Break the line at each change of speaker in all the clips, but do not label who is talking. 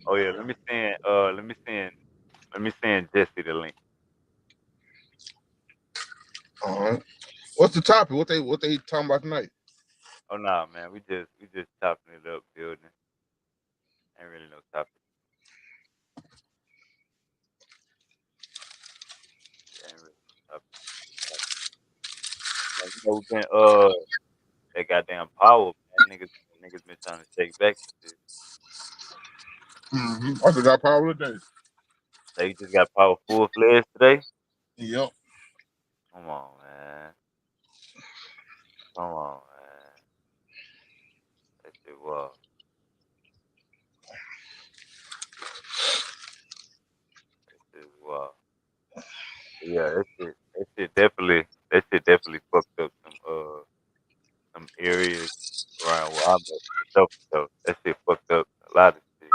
Oh yeah, let me send Jesse the link.
All right. What's the topic? What they talking about tonight?
Oh nah, man, we just chopping it up, building. Ain't really no topic. Ain't really no topic. Man, we been that goddamn power, man. Niggas been trying to shake back and shit.
Mm-hmm. I got power today.
They just got power full fledged today.
Yep.
Come on, man. Come on, man. That shit was. That shit was. Yeah, that shit definitely fucked up some areas around where I'm at. For sure, for sure. That shit fucked up a lot of shit.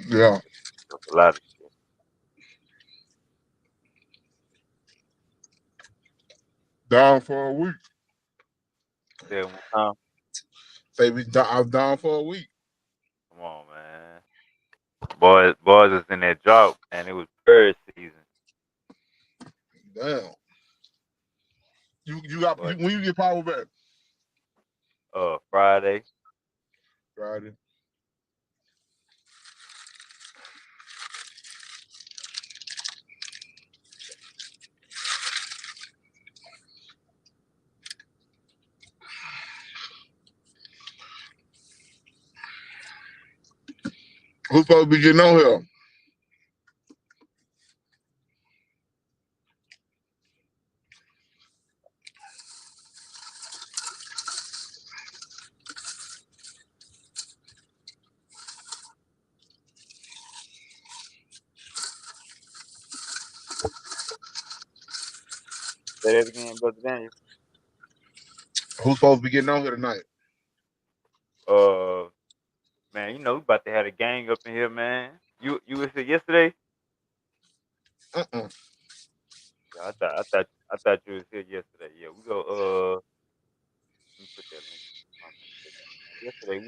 Yeah.
Fucked up a lot of shit.
Down for a week.
Say it one time.
Say I was down for a week.
Come on, man. Boys is in that drought, and it was bird season.
Damn. You got
But
when you get power back?
Friday.
Friday. Who's supposed to be getting on here?
Say that again, brother Daniel.
Who's supposed to be getting on here tonight?
Uh, Man, we about to have a gang up in here, man. You was here yesterday?
Uh-uh.
Yeah, I thought you was here yesterday. Yeah, we go. Let me put that link in the comment section. Yesterday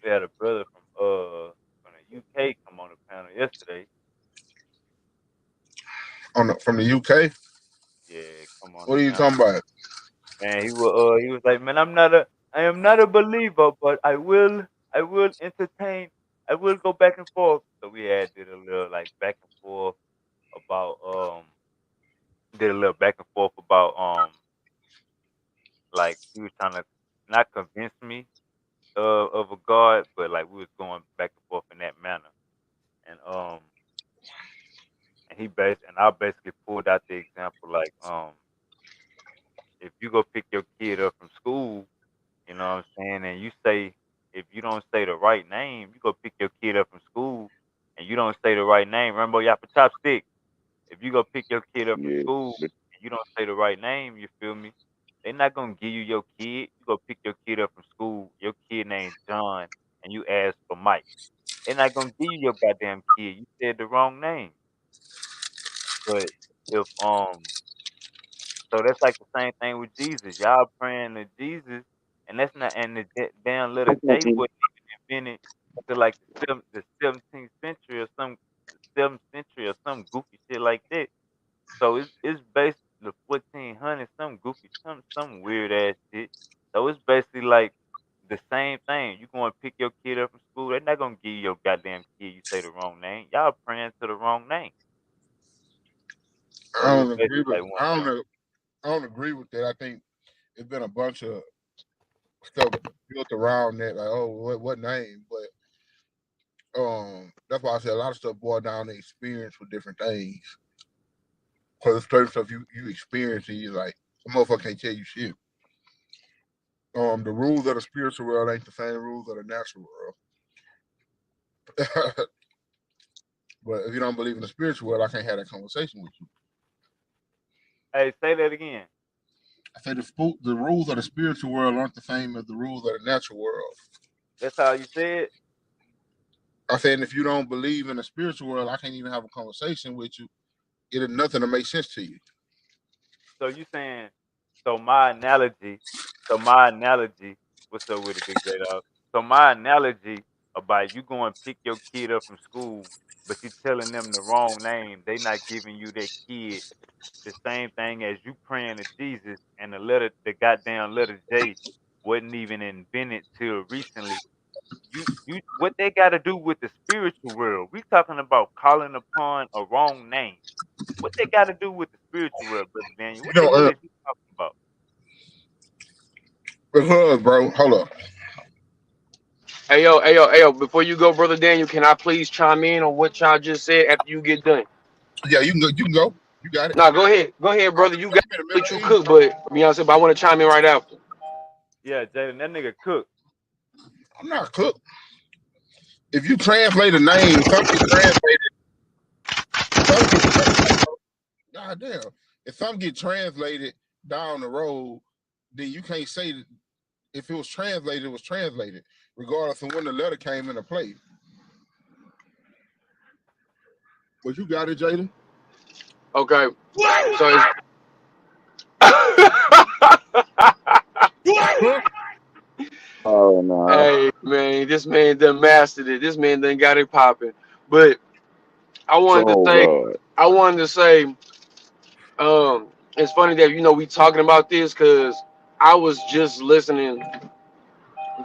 we had a brother from the UK come on the panel yesterday.
From the UK.
Yeah, come on the
What are you
panel.
talking about?
Man, he was like, man, I am not a believer, but I will entertain, I will go back and forth. So we had did a little like back and forth about did a little back and forth about like he was trying to not convince me of a God, but like we was going back and forth in that manner. And I basically pulled out the example like if you go pick your kid up from school, you know what I'm saying, and you say if you don't say the right name, you go pick your kid up from school and you don't say the right name, Rambo Yappa Chopstick. If you go pick your kid up from
Yeah.
school and you don't say the right name, you feel me? They're not gonna give you your kid. You go pick your kid up from school. Your kid named John, and you ask for Mike. They're not gonna give you your goddamn kid. You said the wrong name. But if so that's like the same thing with Jesus. Y'all praying to Jesus, and that's not. And the damn letter J wasn't even invented till like the 17th century or some 7th century or some goofy shit like that. So it's based the 1400 some goofy some weird ass shit. So it's basically like the same thing. You going to pick your kid up from school, they're not gonna give you your goddamn kid. You say the wrong name. Y'all praying to the wrong name. So
I
it was
don't agree
basically
with.
like one of them.
I don't agree with that. I think it's been a bunch of stuff built around that. Like, oh, what name? But that's why I say a lot of stuff boils down to experience with different things. Because it's certain stuff you experience and you like, a motherfucker can't tell you shit. The rules of the spiritual world ain't the same rules of the natural world. But if you don't believe in the spiritual world, I can't have that conversation with you.
Hey, say that again.
I say the rules of the spiritual world aren't the same as the rules of the natural world.
That's how you said.
I said if you don't believe in the spiritual world, I can't even have a conversation with you. It is nothing to make sense to you.
So you saying So my analogy, so my analogy, what's up with it, Big J Dog? So my analogy about you going to pick your kid up from school, but you telling them the wrong name, they not giving you their kid the same thing as you praying to Jesus and the goddamn letter J wasn't even invented till recently. You what they got to do with the spiritual world? We talking about calling upon a wrong name. What they got to do with the spiritual world, brother Daniel? What
You
the
know,
hell is you talking about?
because, bro, hold up.
Hey yo, before you go, brother Daniel, can I please chime in on what y'all just said after you get done?
Yeah, you can go. You can go. You got it.
No, go ahead. Go ahead,
I'm,
brother. You got
I'm in the
to
middle
let
of
you
eating.
cook, but you know what I'm saying, but I want to chime in right after.
Yeah, Jalen, that nigga cook.
I'm not cooked. If you translate a name, some get translated. Some get goddamn. If some get translated down the road, then you can't say that if it was translated, it was translated, regardless of when the letter came into play. But you got it, Jada.
Okay. So it's
Oh no.
hey man, this man done mastered it. This man done got it popping. But I wanted to
Oh
say,
God.
I wanted to say, it's funny that we talking about this because I was just listening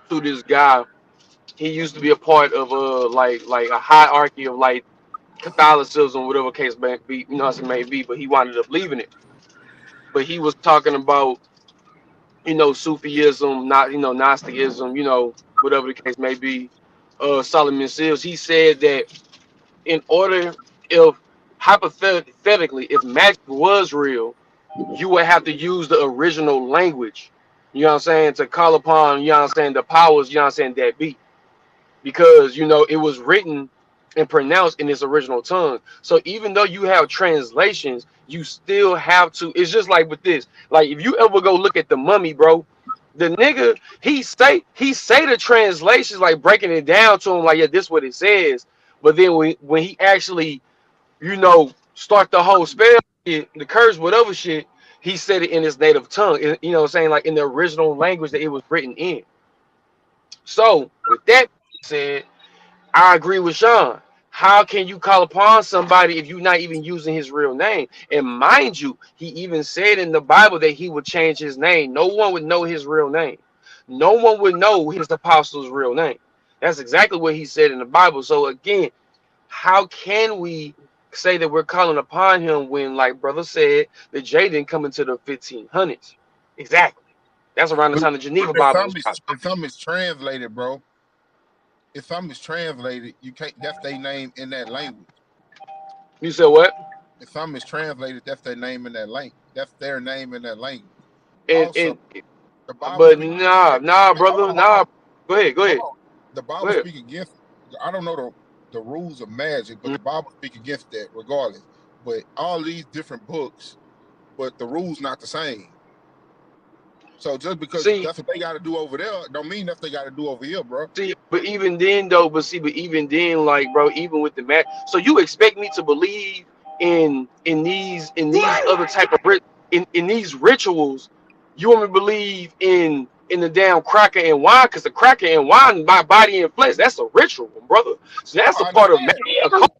to this guy. He used to be a part of like a hierarchy of like Catholicism, whatever case may be, as it may be, but he wound up leaving it. But he was talking about, Sufism, not Gnosticism, whatever the case may be. Solomon Seals, he said that in order, if hypothetically, if magic was real, you would have to use the original language, you know what I'm saying, to call upon, you know what I'm saying, the powers, you know what I'm saying, that be. Because it was written and pronounced in its original tongue. So even though you have translations, you still have to. It's just like with this. Like if you ever go look at the Mummy, bro, the nigga he say the translations like breaking it down to him like, yeah, this what it says. But then when he actually start the whole spell, the curse, whatever shit, he said it in his native tongue. You know what I'm saying, like in the original language that it was written in. So with that said, I agree with Sean. How can you call upon somebody if you're not even using his real name? And mind you, he even said in the Bible that he would change his name. No one would know his real name. No one would know his apostle's real name. That's exactly what he said in the Bible. So again, how can we say that we're calling upon him when, like brother said, the J didn't come into the 1500s? Exactly. That's around the
But
time the Geneva
if
Bible was
something is,
passed.
if something is translated, bro, if something is translated, you can't. That's their name in that language.
You said what?
If something is translated, that's their name in that language. That's their name in that language.
And
Also,
and
the Bible
but
speaks
nah,
against.
nah,
Hold
brother,
on, hold on,
nah. Go ahead, go
hold
ahead,
on. The
go
Bible
ahead.
speaks against. I don't know the rules of magic, but
Mm.
the Bible speaks against that regardless. But all these different books, but the rules not the same. So just because
See,
that's what they got to do over there, don't mean that's what they got to do over here, bro.
but even then though, but even then, like, bro, even with the match, so you expect me to believe in these other type of in these rituals? You want me to believe in the damn cracker and wine? Because the cracker and wine, my body and flesh, that's a ritual, brother. So
No,
that's a
I
part of
understand.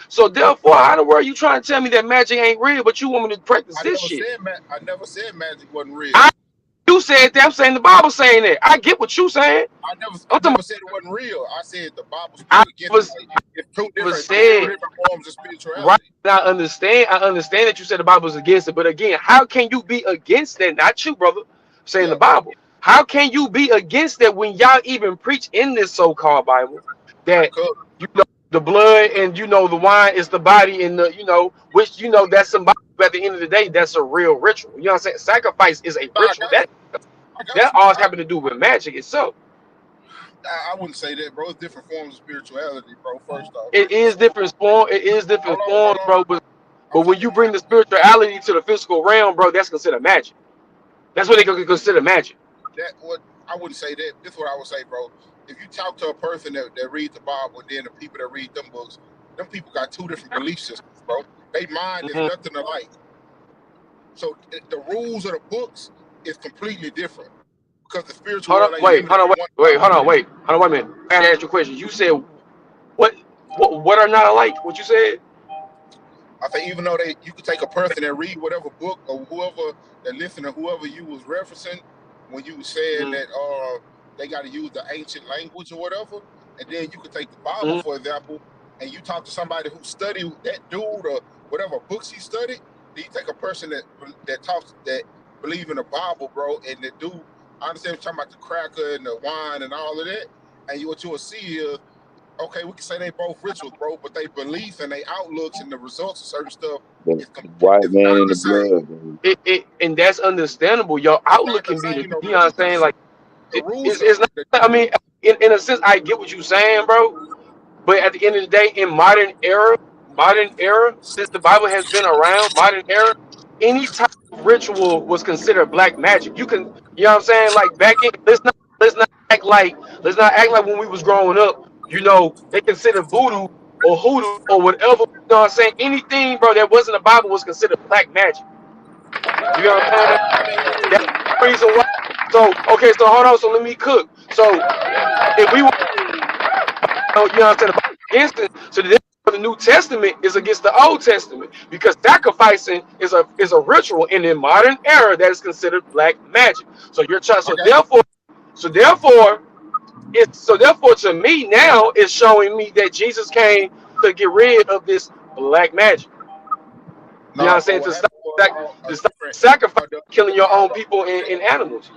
so therefore, how the world you trying to tell me that magic ain't real, but you want me to practice this shit?
I never said magic wasn't real.
I You said that. I'm saying the Bible saying that. I get what you saying.
I
I'm talking
never said it wasn't real. I said the Bible
about,
speak against it.
never
It's two
said
different forms of
right.
spirituality.
I understand that you said the Bible is against it, but again, how can you be against that? Not you, brother. I'm saying the
Yeah,
Bible. How can you be against that when y'all even preach in this so-called Bible that
because
you know the blood and the wine is the body and the which that's symbolic. But at the end of the day, that's a real ritual. You know what I'm saying? Sacrifice is a
no, I
ritual.
got
That
you. I got
that
you.
all having to do with magic itself.
I wouldn't say that, bro. It's different forms of spirituality, bro. First off,
It is different form. It is different
hold
forms,
on.
bro. But
I'm
when
finna
you
give you
bring the spirituality to the physical realm, bro, that's considered magic. That's what they could consider magic.
that. What I wouldn't say that. This is what I would say, bro. If you talk to a person that reads the Bible, and then the people that read them books, them people got two different belief systems, bro. They mind is
Hmm.
nothing alike. So the rules of the books is completely different because the spiritual
Hold on,
world ain't
wait,
limited
hold on,
to
wait,
one
wait,
God.
hold on, wait, hold on, wait a minute. I gotta ask you a question. You said what? What are not alike? What you said?
I say even though you could take a person and read whatever book or whoever that listener, whoever you was referencing when you was saying
Mm-hmm.
that they got to use the ancient language or whatever, and then you could take the Bible
Mm-hmm.
for example, and you talk to somebody who studied that dude or whatever books he studied. Then you take a person that talks that believe in the Bible, bro, and the dude. I understand you're talking about the cracker and the wine and all of that, and what you will see is okay, we can say they both rituals, bro, but they beliefs and they outlooks and the results of certain stuff
The
is
white
is
man
not
in
the
the
same.
blood, baby.
And that's understandable. Your
It's not
outlook
the
can be the,
same, though,
you
bro.
know what I'm saying?
Because
Like
the rules
it's not.
the
I mean, in a sense, I get what you're saying, bro. But at the end of the day, in modern era, since the Bible has been around, modern era, any type of ritual was considered black magic. You can, you know what I'm saying? Like back in, let's not act like when we was growing up, they considered voodoo or hoodoo or whatever. You know what I'm saying? Anything, bro, that wasn't the Bible was considered black magic. You know what I'm saying?
I mean,
That's the reason why. So okay, so hold on. So let me cook. So if we you know what I'm saying, against it. So the New Testament is against the Old Testament because sacrificing is a ritual in the modern era that is considered black magic. So your child.
I
So
got you.
therefore, to me now it's showing me that Jesus came to get rid of this black magic. You know what
No,
I'm
but
saying?
what
To
happened
stop,
was a
to stop
different.
sacrifice, killing
The
your own
Bible.
people and animals.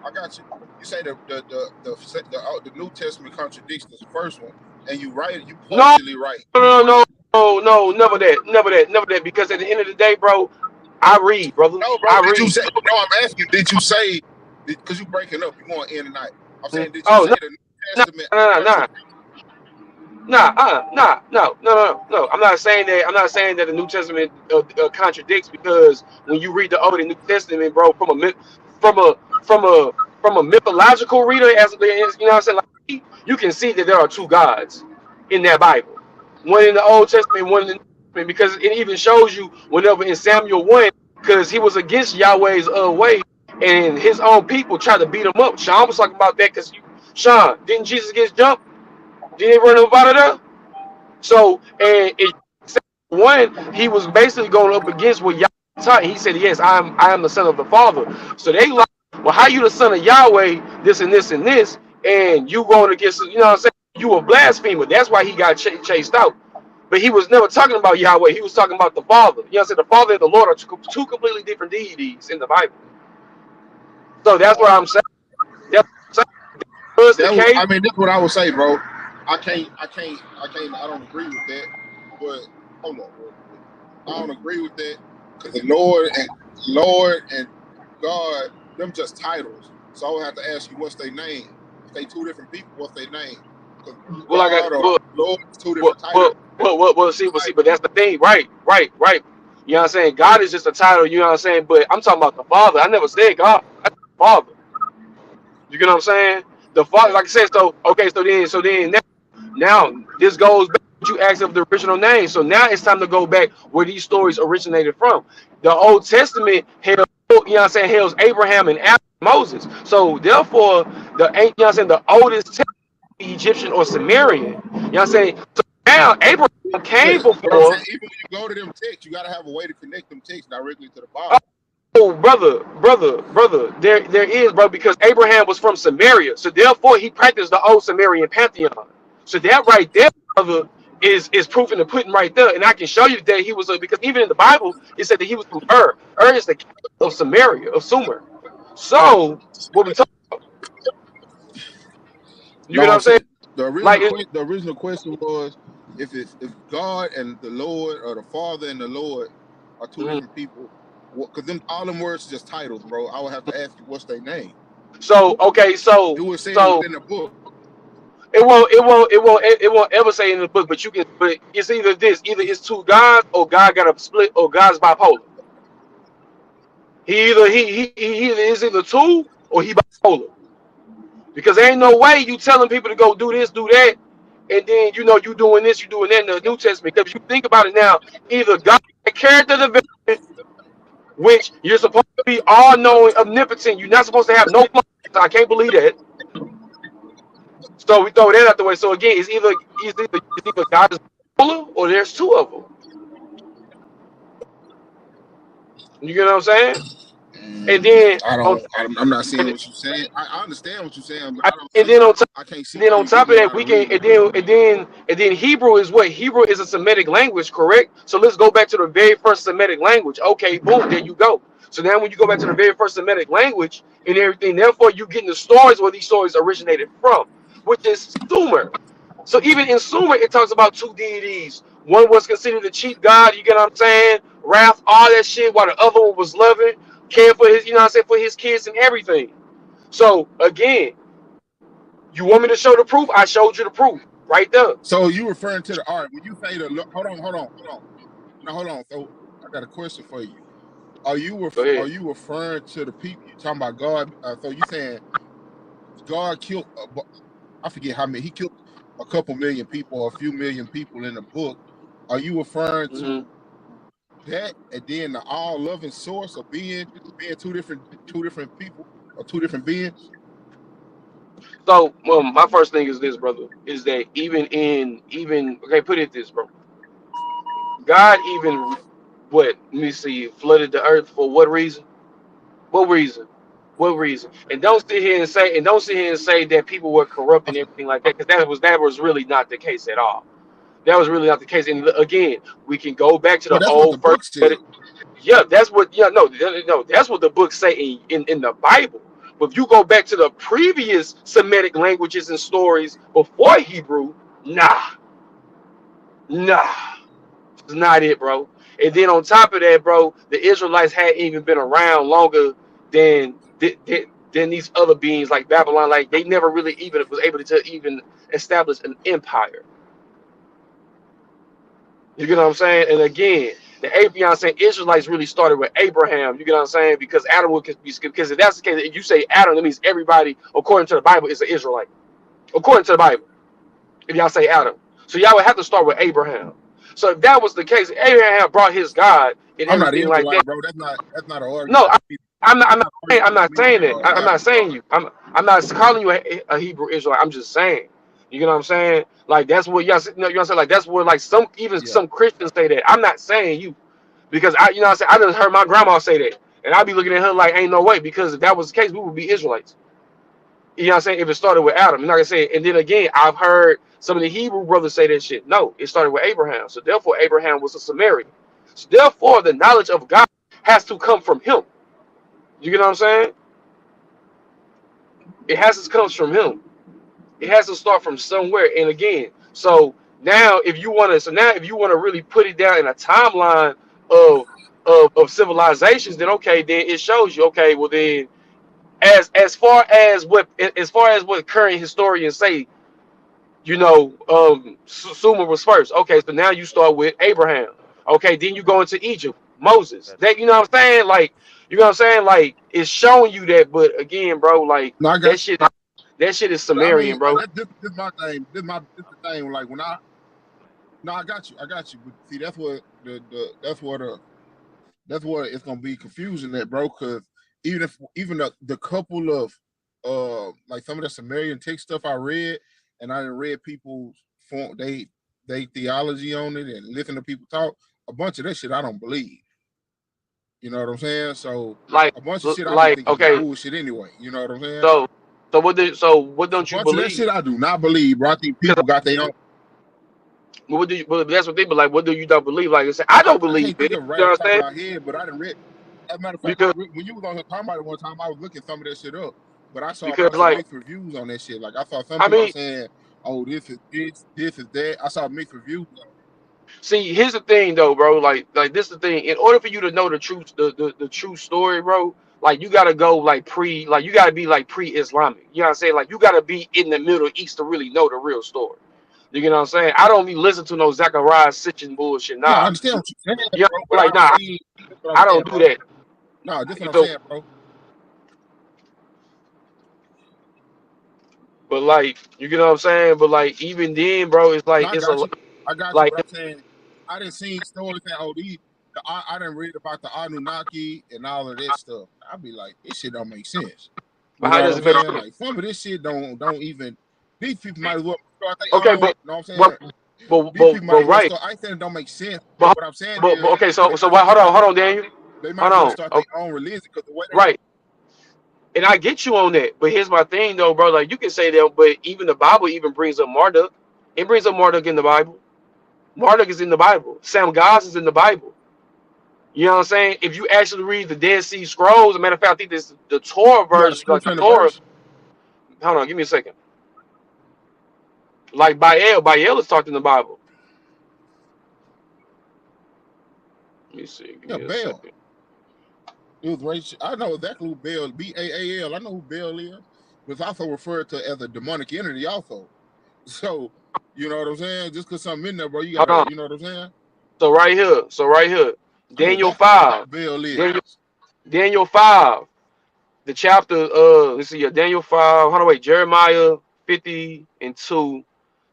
I got you. You say the New Testament contradicts the first one, and you right. You
No,
partially right.
no, never that. Because at the end of the day, bro, I read, brother.
No, bro.
I
Did you
read.
say? No, I'm asking you. Did you say? Because you breaking up. You going in and out. I'm saying. Did you
Oh
say
no,
the New
no,
Testament
no, no, no,
contradicts?
no. I'm not saying that. I'm not saying that the New Testament contradicts because when you read the Old and New Testament, bro, from a from a from a mythological reader, as you know, what I'm saying, like you can see that there are two gods in that Bible. One in the Old Testament, one in the New Testament, because it even shows you whenever in Samuel 1, because he was against Yahweh's way, and his own people tried to beat him up. Sean was talking about that because Sean, didn't Jesus get jumped? Didn't he run up out of there? So, and in one, he was basically going up against what Yahweh taught. He said, "Yes, I am the son of the Father." So they like, well, how you the son of Yahweh? This and this and this, and you going against, you know what I'm saying? You a blasphemer. That's why he got chased out. But he was never talking about Yahweh. He was talking about the Father. You know what I'm saying? The Father and the Lord are two completely different deities in the Bible. So that's what I'm saying. That's what I'm saying. Was the case.
I mean, that's what I would say, bro. I don't agree with that. But hold up, real quick. I don't agree with that because the Lord and God, them just titles. So I would have to ask you, what's their name? If they two different people, what's their name? Because
Well, like
God or Lord is two
Well,
different titles.
well, see, but that's the thing, right. You know what I'm saying? God is just a title, you know what I'm saying? But I'm talking about the Father. I never said God. I said Father. You get what I'm saying? The Father,
Yeah.
like I said, so okay, so then now this goes back to what you asked of the original name. So now it's time to go back where these stories originated from. The Old Testament held, you know what I'm saying, hails Abraham and Moses. So therefore, you know what I'm saying, the oldest text, Egyptian or Sumerian. You know what I'm saying? So now Abraham
Yeah.
came
But I'm
before.
saying, even when you go to them texts, you got to have a way to connect them texts directly to the Bible.
Oh, brother, there is, bro, because Abraham was from Samaria, so therefore he practiced the old Sumerian pantheon. So that right there, brother, is proof in the pudding right there, and I can show you that he was because even in the Bible it said that he was from Ur. Ur is the capital of Samaria, of Sumer. So what we talk, you
No,
get what
I'm
I'm saying?
saying the
Like,
original question was if God and the Lord or the Father and the Lord are two
mhm.
different people, because them all them words are just titles, bro. I would have to ask you what's their name.
So okay,
You were saying
so
within the book.
it won't ever say in the book, but but it's either this, either it's two gods or God got a split or God's bipolar. He either is either two or he bipolar. Because there ain't no way you telling people to go do this, do that, and then you doing this, you doing that in the New Testament. Because you think about it now, either God character development which you're supposed to be all knowing, omnipotent. You're not supposed to have no flaws. I can't believe that. So we throw that out the way. So again, it's either God is ruler or there's two of them. You get what I'm saying? And then
I
on
don't. I'm not seeing
and,
what you're saying. I understand what you're saying, but I don't
and
see.
then on top
I can't see
then
how
on
you
top
getting
of
it
that,
out
we
of
can
reading the book.
and then Hebrew is what? Hebrew is a Semitic language, correct? So let's go back to the very first Semitic language. Okay, boom, there you go. So now when you go back to the very first Semitic language and everything, therefore you getting the stories where these stories originated from, which is Sumer. So even in Sumer, it talks about two deities. One was considered the chief god, you get what I'm saying? Wrath, all that shit, while the other one was loving, caring for his, you know what I'm saying, for his kids and everything. So again, you want me to show the proof? I showed you the proof right there.
So you referring to the art when you say the hold on. Now hold on. So I got a question for you.
Go
Are
ahead.
you referring to the people you talking about God? So you saying God killed? I forget how many. He killed a couple million people or a few million people in the book. Are you referring
hmm
to that and then the all loving source of being two different people or two different beings?
So, my first thing is this, brother, is that even okay, put it this, bro. God even what? Let me see. Flooded the earth for what reason? What reason? What reason? And don't sit here and say that people were corrupt and everything like that, because that was really not the case at all. That was really not the case. And again, we can go back to
Well,
the
that's what the
old first.
book said.
Yeah, that's what. Yeah, no, that's what the books say in the Bible. But if you go back to the previous Semitic languages and stories before Hebrew, nah, nah, it's not it, bro. And then on top of that, bro, the Israelites hadn't even been around longer than than these other beings like Babylon. Like they never really even was able to even establish an empire. You get what I'm saying? And again, the Abraham saying Israelites really started with Abraham. You get what I'm saying? Because Adam would be, because if that's the case, if you say Adam, that means everybody, according to the Bible, is an Israelite. According to the Bible, if y'all say Adam, so y'all would have to start with Abraham. So if that was the case, Abraham brought his God and
I'm not
everything like that.
Israelite, bro. That's not an argument
No,
for me.
I'm
That's
not
not an
saying
argument
I'm
for
not
me
saying that.
to
I'm
have.
not saying you. I'm not calling you a Hebrew Israelite. I'm just saying. You know what I'm saying? Like that's what y'all. You know what I'm saying? Like that's what like some even
Yeah.
some Christians say that. I'm not saying you. Because you know what I'm saying, I just heard my grandma say that. And I'd be looking at her like, ain't no way, because if that was the case, we would be Israelites. You know what I'm saying? If it started with Adam. You're not gonna say it. And then again, I've heard some of the Hebrew brothers say that shit. No, it started with Abraham. So therefore Abraham was a Samaritan. So therefore the knowledge of God has to come from him. You get what I'm saying? It has to come from him. It has to start from somewhere. And again, so now if you want to really put it down in a timeline of of civilizations, then okay, then it shows you, okay, well then as far as what current historians say, Sumer was first. Okay, so now you start with Abraham. Okay, then you go into Egypt, Moses.
That's
That you know what I'm saying? Like, you know what I'm saying? Like, it's showing you that, but again, bro, like
No, I got
that
you.
shit that shit is
But I mean,
Sumerian, bro.
this my thing. This the thing. Like when I no, I got you. I got you. But see, that's what it's gonna be confusing that, bro. Because even the couple of like some of the Sumerian text stuff I read, and I done read people's form they theology on it and listen to people talk. A bunch of that shit I don't believe. You know what I'm saying? So
Like,
a bunch of shit I just
like,
think is
okay,
bullshit anyway. You know what I'm saying?
so what
A
don't you
bunch of that
believe?
shit I do not believe, bro. I think
Because
people got their own.
what do you? But that's what they be like. What do you don't believe? Like I said, I don't
I
believe
can't
it.
think
You
of it right
know
off
what
the
I'm
top of
saying?
my head, but I didn't read. As a matter of fact,
Because
when you was on here talking about it one time, I was looking some of that shit up. But I saw
because
some
like
mixed reviews on that shit. Like I saw some
I
people
mean,
saying, "Oh, this is that." I saw mixed reviews.
see, here's the thing though, bro. Like this is the thing. In order for you to know the truth, the true story, bro, like you gotta go like you gotta be like pre-Islamic. You know what I'm saying? Like you gotta be in the Middle East to really know the real story. You get what I'm saying? I don't be listening to no Zachariah Sitchin bullshit.
No, I
Nah.
understand what you're saying,
You know,
bro. But I
like
don't
nah,
see. That's what I'm
I
saying,
don't do
bro.
that.
No, this is what
You
I'm
know,
saying, bro.
but like you get what I'm saying? But like even then, bro, it's
No,
like
I
it's a
got you. I got you.
like
But I'm saying I didn't see stories saying, "Oh, these." I didn't read about the Anunnaki and all of that stuff. I'd be like, this shit don't make sense.
But
You
how
know what
does
I'm
it make
saying?
sense?
Like some of this shit don't even. These people might as well start their
Okay,
own. You know what I'm
but
saying?
but
These
but
people might
but
as well
right.
start. I ain't saying it don't make sense.
But
What I'm saying
but
is
okay.
they
So
might
why,
as well
hold on, Daniel.
they might
Hold
as well
on.
start their
Oh,
own religion because the way they
right. And I get you on that. But here's my thing though, bro. Like you can say that, but even the Bible even brings up Marduk. It brings up Marduk in the Bible. Marduk is in the Bible. Sam Goss is in the Bible. You know what I'm saying? If you actually read the Dead Sea Scrolls, as a matter of fact, I think this the Torah
you got a
version, like
scripture
the
in the
Torah.
verse.
Hold on, give me a second. Like Baal is talked in the Bible. Let me see. Give
Yeah,
me a
Baal.
second.
It was right. I know exactly who Baal. Baal. I know who Baal is. But it's also referred to as a demonic entity. Also, so you know what I'm saying. Just because something in there, bro, you
Hold
gotta.
on.
You know what I'm saying.
So right here.
I know
Daniel
exactly who
5.
Baal is.
Daniel, Daniel 5. The chapter, let's see, Daniel 5. Hold on, wait. Jeremiah 50 and 2.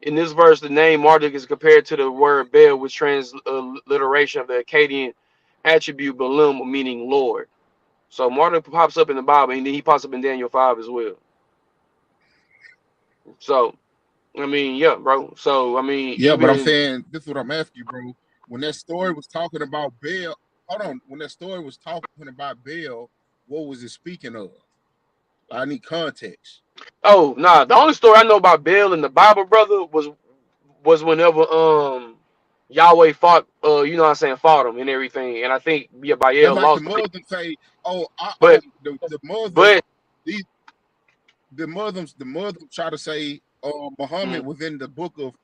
In this verse, the name Marduk is compared to the word Baal, which transliteration of the Akkadian attribute Balaam, meaning Lord. So Marduk pops up in the Bible, and then he pops up in Daniel 5 as well. So, I mean, yeah, bro. So, I mean,
Yeah, but I'm
even,
saying this is what I'm asking you, bro. When that story was talking about Baal, hold on. When that story was talking about Baal, what was it speaking of? I need context.
oh, nah, the only story I know about Baal in the Bible, brother, was whenever Yahweh fought you know what I'm saying, fought him and everything. And I think yeah,
That's
Baal
like the
lost.
Muslims say, "Oh,
But
the Muslims,
but
these the Muslims try to say, Muhammad
mm,
was in the book of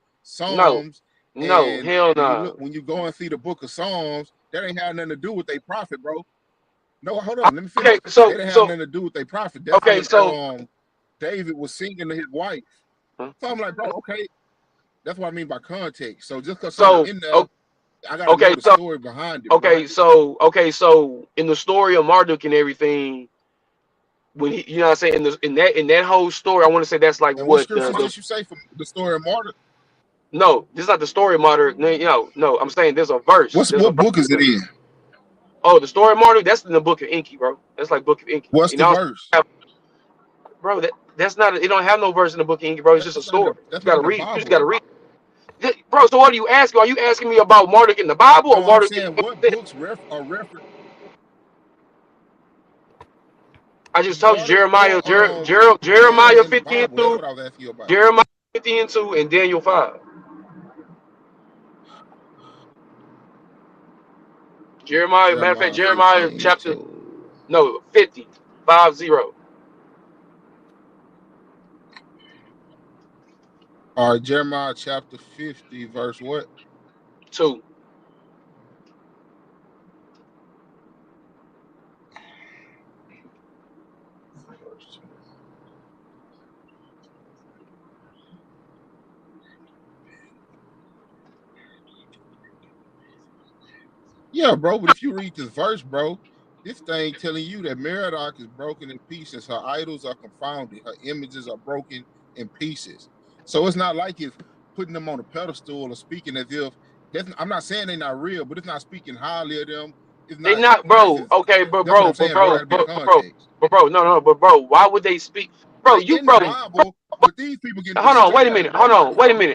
no,
Psalms,
no,
and
hell no.
when you go and see the book of Psalms, that ain't had nothing to do with their prophet, bro. No, hold on, let me
Okay,
finish. They
so
didn't have
so
nothing to do with their prophet. That's
okay,
when
so
David was singing to his wife.
huh?
So I'm like, bro, okay, that's what I mean by context. So just because something
so
in there,
o-
I got to know
okay,
the
so
story behind it, bro.
okay, so in the story of Marduk and everything, when he, you know what I'm saying, in that whole story, I want to say that's like
And what
what
scriptures did you say from the story of Martyr?
no, this is not the story of Marduk. No, no, I'm saying there's a verse. There's a
What book is it
verse.
in?
Oh, the story of Marduk, that's in the book of Inky, bro. That's like book of Inky.
What's
You
the
know,
verse?
bro, that's not. It don't have no verse in the book of Inky, bro. It's just a story.
That's
You
not
gotta
in the
read. You just
Bible.
gotta read. Bro, so what are you asking? Are you asking me about Marduk in the Bible or
No, I'm
Marduk in
saying
what
what
you said?
books are reference
I just told you
Martyr
Jeremiah,
or Baal
Jeremiah
in the
50 and
Bible. That's
2,
what I was asking you about.
Jeremiah 50 and 2, and Daniel 5. Jeremiah, matter of fact,
Jeremiah
Jeremiah
15 and
chapter
2.
no 50, 50,
All right, Jeremiah chapter 50, verse what?
2.
Verse 2. Yeah, bro, but if you read this verse, bro, this thing telling you that Merodach is broken in pieces. Her idols are confounded. Her images are broken in pieces. So it's not like it's putting them on a pedestal or speaking as if I'm not saying they're not real, but it's not speaking highly of them. It's
They
not
not,
as
bro.
if
Okay, but
that's what
bro,
I'm
but
saying, bro.
bro,
That'd be
but bro,
context.
but bro, no, but bro, why would they speak, bro?
They
You,
in the
bro,
Bible, but these people getting
hold on, wait a
destroyed,
minute,
bro.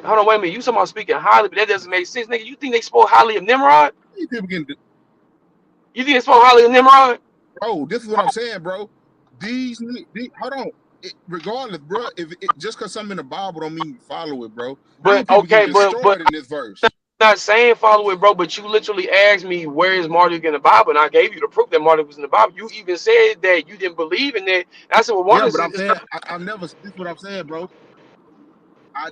hold on, wait a minute. You talking about speaking highly, but that doesn't make sense, nigga. You think they spoke highly of Nimrod?
These people getting,
You think they spoke highly of Nimrod?
bro. This is what I'm saying, bro. These hold on. Regardless, bro, if just because something in the Bible don't mean you follow it, bro. These
But
people getting
okay, but
destroyed in this verse.
not saying follow it, bro. But you literally asked me where is Marduk in the Bible, and I gave you the proof that Marduk was in the Bible. You even said that you didn't believe in that. And I said, well, one
Yeah,
is
but I'm
it's
saying
not.
I've never. This is what I'm saying, bro. I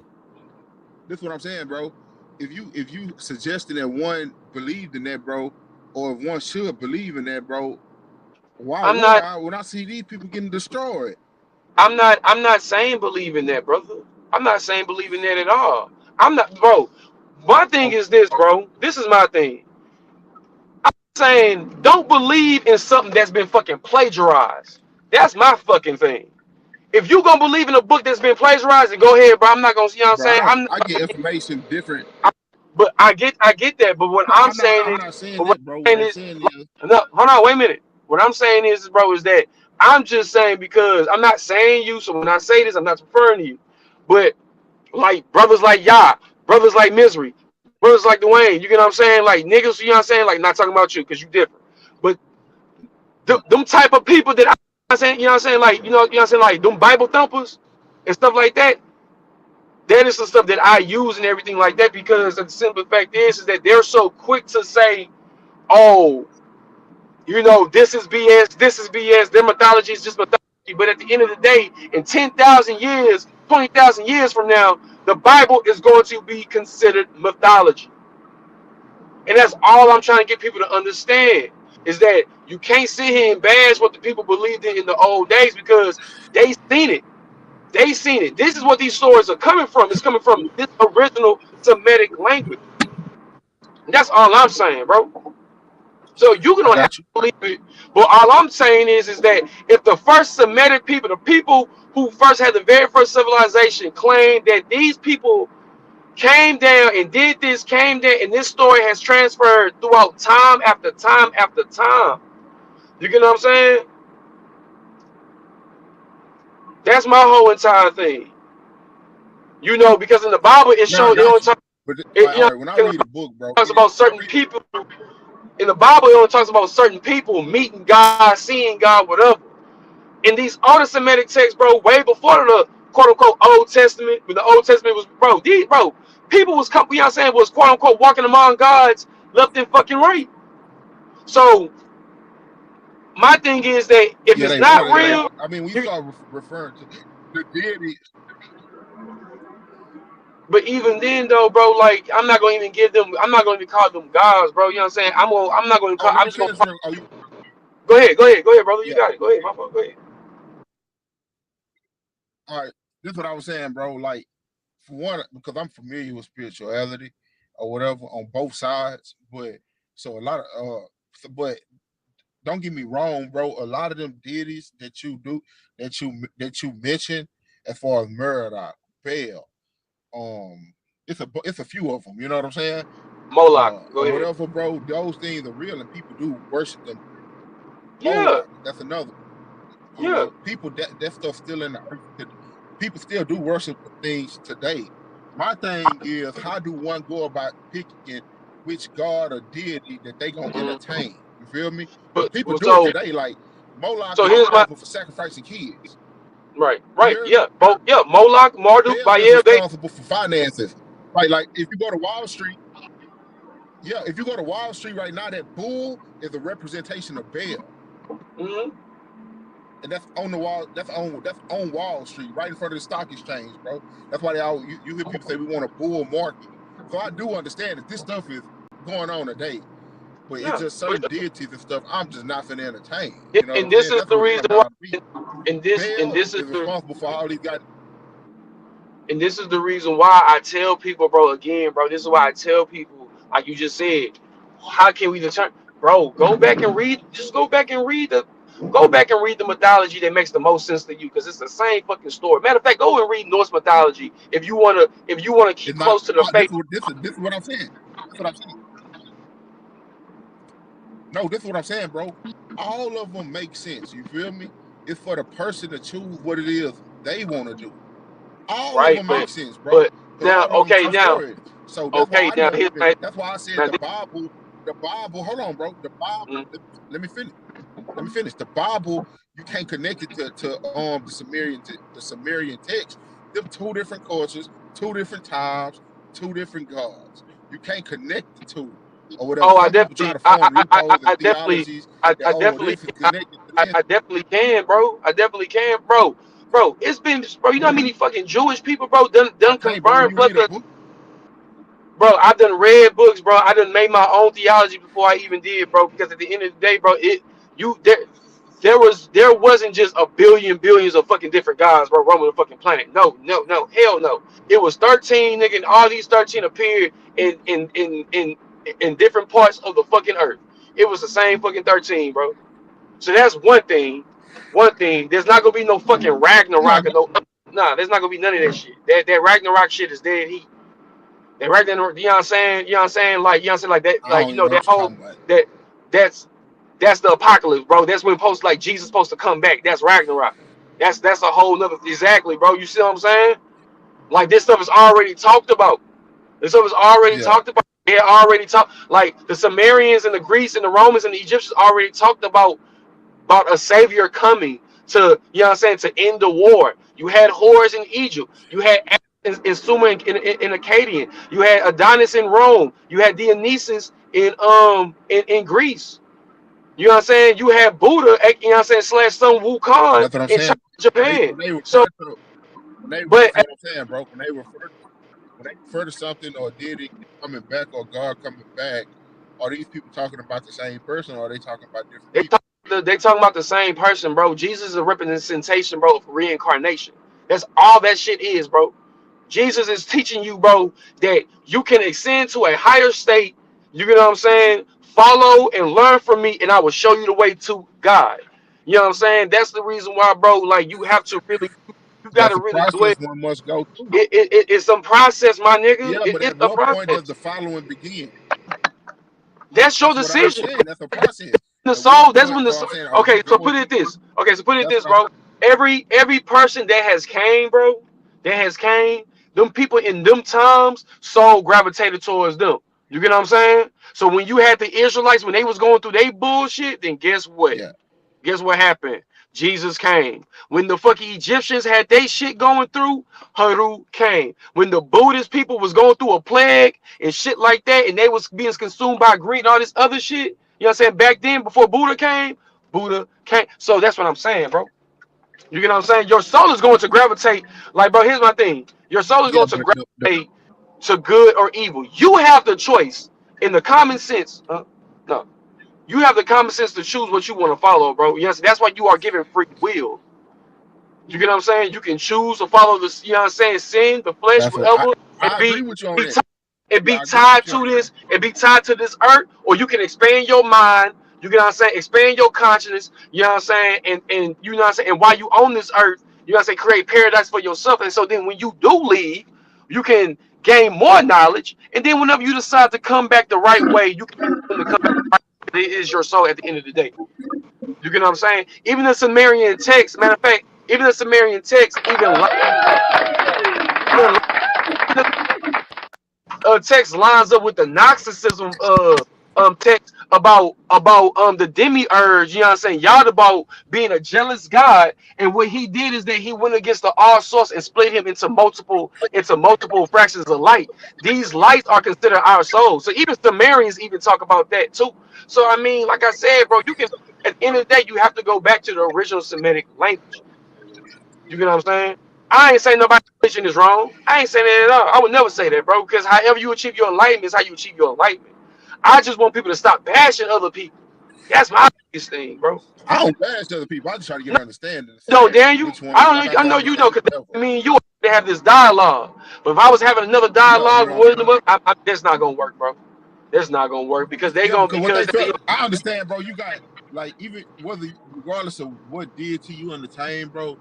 This is what I'm saying, bro. If you suggesting that one believed in that, bro, or if one should believe in that, bro, why
I'm
would
not.
I when I see these people getting destroyed?
I'm not saying believe in that, brother. I'm not saying believe in that at all. I'm not, bro. My thing
Oh,
is this, bro. This is my thing. Saying don't believe in something that's been fucking plagiarized. That's my fucking thing. If you gonna believe in a book that's been plagiarized, then go ahead, bro. I'm not gonna, you know what I'm
bro, I
saying?
don't.
I'm
I get information different.
But I get that. But what
No,
I'm saying
I'm
is,
not saying
but what
that, bro.
I'm
What
saying
I'm
is,
saying is,
no, hold on, wait a minute. What I'm saying is, bro, is that I'm just saying because I'm not saying you. So when I say this, I'm not referring to you. But like brothers like Yah, brothers like Misery, brothers like Dwayne, you get what I'm saying? Like niggas, you know what I'm saying? Like not talking about you because you different. But them type of people that I'm saying, you know what I'm saying? Like, you know what I'm saying? Like them Bible thumpers and stuff like that. That is the stuff that I use and everything like that because the simple fact is that they're so quick to say, oh, you know, this is BS, this is BS, their mythology is just mythology. But at the end of the day, in 10,000 years, 20,000 years from now, the Bible is going to be considered mythology. And that's all I'm trying to get people to understand is that you can't sit here and bash what the people believed in the old days because they seen it. They seen it. This is what these stories are coming from. It's coming from this original Semitic language. And that's all I'm saying, bro. So you
I
don't have
got you.
to believe it. But all I'm saying is that if the first Semitic people, the people who first had the very first civilization, claimed that these people came down and did this, came down, and this story has transferred throughout time after time after time. You get what I'm saying? That's my whole entire thing. You know, because in the Bible it
Man, I
showed it only
got you.
talks,
But
it, you
all
know,
right, when I
it
read a book, bro,
talks about
I
certain
read.
people. In the Bible, it only talks about certain people meeting God, seeing God, whatever. In these older Semitic texts, bro, way before the quote unquote Old Testament, when the Old Testament was, bro, people was, you know what I'm saying, was quote unquote walking among gods left and fucking right. So my thing is that if
Yeah,
it's
they were.
not
They.
real,
I mean, we
you,
start referring to the deity.
but even then though, bro, like I'm not gonna even give them, I'm not gonna even call them gods, bro. You know what I'm saying? I'm not gonna
Oh,
call,
let
I'm
me
just gonna
finish.
call,
Oh, you,
go ahead, brother. You
yeah.
got it. Go ahead, my fault. Go ahead.
All right, this is what I was saying, bro. Like, for one, because I'm familiar with spirituality or whatever on both sides, but so a lot of but don't get me wrong, bro. A lot of them deities that you do that you mentioned as far as Murdoch, Baal, it's a few of them. You know what I'm saying?
Moloch, go
Or
ahead.
whatever, bro. Those things are real, and people do worship them.
Yeah,
Moloch, that's another.
yeah.
People that stuff's still in the earth. People still do worship things today. My thing is, how do one go about picking which god or deity that they gonna
Mm-hmm.
entertain? You feel me? Because
But
people do it
so
today. Like Moloch
so
is
here's my
responsible for sacrificing kids.
right,
You
right,
hear me?
yeah, yeah, Moloch, Marduk,
Baal is
Baal, they.
responsible for finances. Like if you go to Wall Street, yeah, if you go to Wall Street right now, that bull is a representation of Baal.
Mm-hmm.
And that's on the wall. That's on Wall Street, right in front of the stock exchange, bro. That's why you hear people say we want a bull market. So I do understand that this stuff is going on today, but it's
Yeah,
just
but
certain deities and stuff I'm just not finna entertain. You know what I'm
and this
saying?
is
That's
the
what it
reason
come
why.
down to me.
And
Baal
this is
is
the
responsible for all these guys.
and this is the reason why I tell people, bro. Again, bro, this is why I tell people, like you just said, how can we determine, bro? Go back and read. Just go back and read the mythology that makes the most sense to you, because it's the same fucking story. Matter of fact, go and read Norse mythology if you wanna keep
It's not.
close to the faith.
This is what I'm saying. This is what I'm saying. No, this is what I'm saying, bro. All of them make sense. You feel me? It's for the person to choose what it is they want to do. All of
Right?
them make sense, bro.
But
Because
now,
all of them true stories. So that's why
okay,
I
now
never
here's
even.
my
That's why I said
now
the
this,
Bible. The Bible. Hold on, bro. The Bible.
mm,
Let me finish. Let me finish. The Bible. You can't connect it to the Sumerian text. Them two different cultures, two different times, two different gods. You can't connect the two or whatever.
oh,
Some people try to form loopholes and theologies that
I
this
definitely,
is connected to this.
I definitely can, bro. I definitely can, bro. Bro, it's been, bro. You know how many fucking Jewish people, bro, done
Okay, but when
confirmed
you
what
read a
the,
book,
bro. I done read books, bro. I done made my own theology before I even did, bro. Because at the end of the day, bro, you there wasn't just a billions of fucking different gods, bro, roaming the fucking planet. No, no, no, hell no. It was 13, nigga, and all these 13 appeared in different parts of the fucking earth. It was the same fucking 13, bro. So that's one thing. One thing. There's not gonna be no fucking
no,
Ragnarok or no. Nah, there's not gonna be none of that shit. That Ragnarok shit is dead heat. They right there, you know what I'm saying? You know what I'm saying? Like, you know what I'm saying? Like that,
I
like,
don't
you
even
know,
know
that
what you're
whole,
talking about.
that, that's, that's the apocalypse, bro. That's when post, like, Jesus supposed to come back. That's Ragnarok. That's a whole nother, exactly, bro. You see what I'm saying? Like, this stuff is already talked about. This stuff is already
Yeah,
talked about. They already talked, like, the Sumerians and the Greeks and the Romans and the Egyptians already talked about a savior coming to, you know what I'm saying, to end the war. You had whores in Egypt. You had in Sumer in Akkadian. You had Adonis in Rome. You had Dionysus in Greece. You know what I'm saying? You had Buddha, you know what I'm saying, slash Sun Wukong
that's what I'm
in
saying.
China, Japan.
When they
So,
refer to
but
that's what I'm saying, bro. When they refer to something or did it coming back or God coming back, are these people talking about the same person or are they talking about different
they
people?
they talking about the same person, bro. Jesus is a representation, bro, of reincarnation. That's all that shit is, bro. Jesus is teaching you, bro, that you can ascend to a higher state. You know what I'm saying? Follow and learn from me, and I will show you the way to God. You know what I'm saying? That's the reason why, bro. Like, you have to really, you got
That's
to
a
really do
process
it.
one must go through.
It's some process, my nigga.
Yeah, but
It's
at
a
what point does
process.
the following begin?
That's your
That's what I'm
decision.
saying. That's a process.
The
At what
soul. That's
point?
when the
So
soul.
I'm saying, are we
Okay, so
going
put it
through?
this. Okay, so put it
That's
this,
what I'm.
bro. Every person that has came, bro, that has came, them people in them times, soul gravitated towards them. You get what I'm saying? So when you had the Israelites when they was going through their bullshit, then guess what?
Yeah,
Guess what happened? Jesus came. When the fucking Egyptians had they shit going through, Haru came. When the Buddhist people was going through a plague and shit like that, and they was being consumed by greed and all this other shit, you know what I'm saying? Back then, before Buddha came, Buddha came. So that's what I'm saying, bro. You get what I'm saying? Your soul is going to gravitate. Like, bro, here's my thing. Your soul is
yeah,
going to
but
gravitate to good or evil. You have the choice in the common sense. No. You have the common sense to choose what you want to follow, bro. Yes, that's why you are given free will. You get what I'm saying? You can choose to follow this, you know what I'm saying, sin, the flesh,
that's what
whatever, and
I agree with you on
be
that.
tied, and
Yeah,
be
I agree with
tied
you on
to
that.
this, and be tied to this earth, or you can expand your mind, you get what I'm saying, expand your consciousness, you know what I'm saying, and you know what I'm saying, and while you own this earth, you know what I'm saying, create paradise for yourself. And so then when you do leave, you can gain more knowledge, and then whenever you decide to come back the right way, you can come back the right way. It is your soul at the end of the day. You get what I'm saying? Even the Sumerian text, matter of fact, even the Sumerian text, even text lines up with the Gnosticism text about the demiurge, you know what I'm saying? Y'all about being a jealous God, and what he did is that he went against the all source and split him into multiple fractions of light. These lights are considered our souls. So even Sumerians even talk about that too. So I mean, like I said, bro, you can at the end of the day you have to go back to the original Semitic language. You get what I'm saying? I ain't saying nobody religion is wrong. I ain't saying that at all. I would never say that, bro, because however you achieve your enlightenment is how you achieve your enlightenment. I just want people to stop bashing other people. That's my biggest thing, bro.
I don't bash other people. I just try to get
No,
an understanding to
no,
see
damn you.
which one.
I
I
don't.
got
I
to
know you
understand
know,
the
because
level.
me and you to have this dialogue. But if I was having another
Yeah, you
dialogue
know what
with
I'm
them,
saying.
that's not gonna work, bro. That's not gonna work because they
Yeah,
gonna
because what they
because
felt, I understand, bro. You got like even whether regardless of what did to you in the time, bro,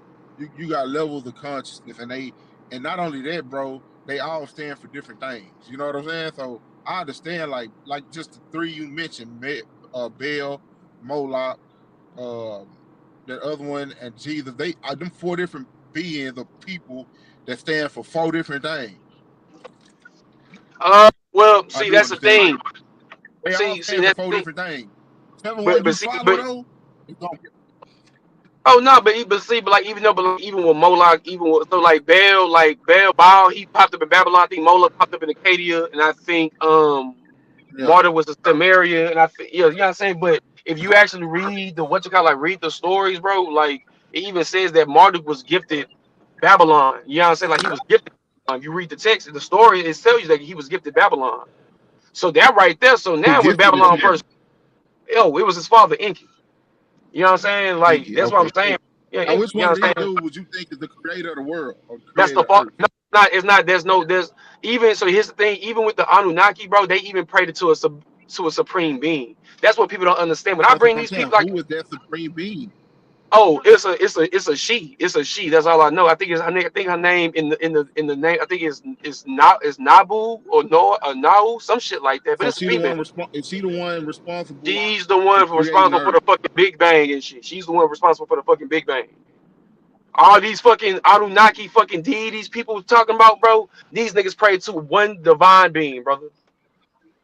you got levels of consciousness, and not only that, bro, they all stand for different things. You know what I'm saying? So I understand, like just the three you mentioned, Baal, Moloch, um, that other one, and Jesus. They are them four different beings of people that stand for four different things.
well,
I
see
do
that's the
understand that.
thing.
They all
See
stand for
that's
four
the thing.
different things. Whichever one
But
you
see,
follow,
but
though, it's gonna
oh no, but see, but like even though, but like, even with Moloch, even with so like Baal, he popped up in Babylon. I think Moloch popped up in Acadia, and I think
yeah.
Martyr was in Samaria, and I think yeah, you know what I'm saying. But if you actually read the what you call like read the stories, bro, like it even says that Martyr was gifted Babylon. You know what I'm saying? Like he was gifted. You read the text, the story, it tells you that he was gifted Babylon. So that right there. So
Who
now when
gifted it
Babylon
to him?
first, it was his father Enki. You know what I'm saying? Like
Inky.
that's what I'm
Okay.
saying. Yeah,
Now,
Enki.
which
You know
one of
what I'm
these
saying?
dudes would you think is the creator of the world or the
That's
creator
the
of
fault.
Earth?
No, not. It's not. There's no. There's even so. Here's the thing. Even with the Anunnaki, bro, they even prayed to a supreme being. That's what people don't understand. When I
That's what
bring
I'm
these
saying.
people, like
Who is that supreme being?
Oh, it's a she. It's a she. That's all I know. I think it's I think her name in the name. I think it's not it's Nabu or Noah or Nau, some shit like that. But
So
it's a
she the
female.
one Is she the one responsible
She's the
for
one
creating
responsible for the
Earth?
fucking Big Bang and shit. She's the one responsible for the fucking Big Bang. All these fucking Anunnaki fucking deities people talking about, bro. These niggas pray to one divine being, brother.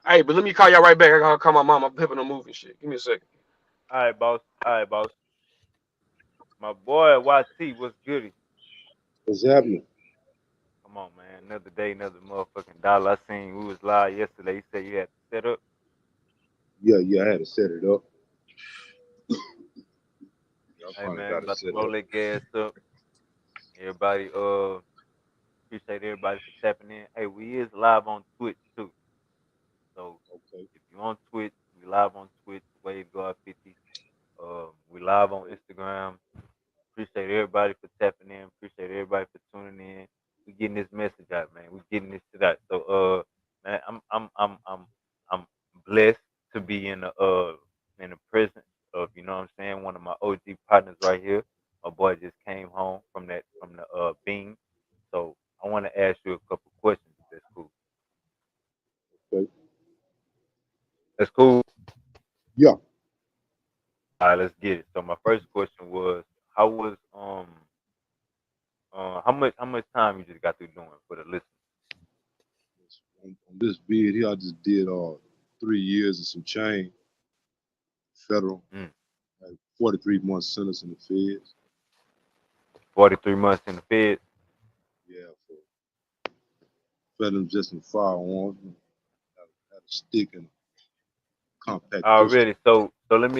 Hey, but let me call y'all right back. I gotta call my mom. I'm helping her move and shit. Give me a second.
All right, boss. All right, boss. My boy YT, what's goody?
What's happening?
Come on, man. Another day, another motherfucking dollar. I seen we was live yesterday. You said you had to set up.
Yeah, yeah, I had to set it up. I
Hey,
finally
man,
got it
about to
set
roll
up.
that gas up. Everybody, appreciate everybody for tapping in. Hey, we is live on Twitch too. So
Okay,
if you on Twitch, we live on Twitch. Wave God 50. We live on
okay,
Instagram. Appreciate everybody for tapping in. Appreciate everybody for tuning in. We getting this message out, man. We getting this shit out. So, man, I'm blessed to be in the presence of, you know what I'm saying, one of my OG partners right here. My boy just came home from the Bing. So I want to ask you a couple questions. If that's cool.
okay.
That's cool.
Yeah,
All right, let's get it. So my first question was, how was how much time you just got through doing for the listeners?
on this bid here, I just did 3 years and some change, federal,
Mm.
like 43 months sentence in the feds.
43 months in the Fed.
Yeah, for felons just in firearms, had a stick and a compact pistol.
Already. So let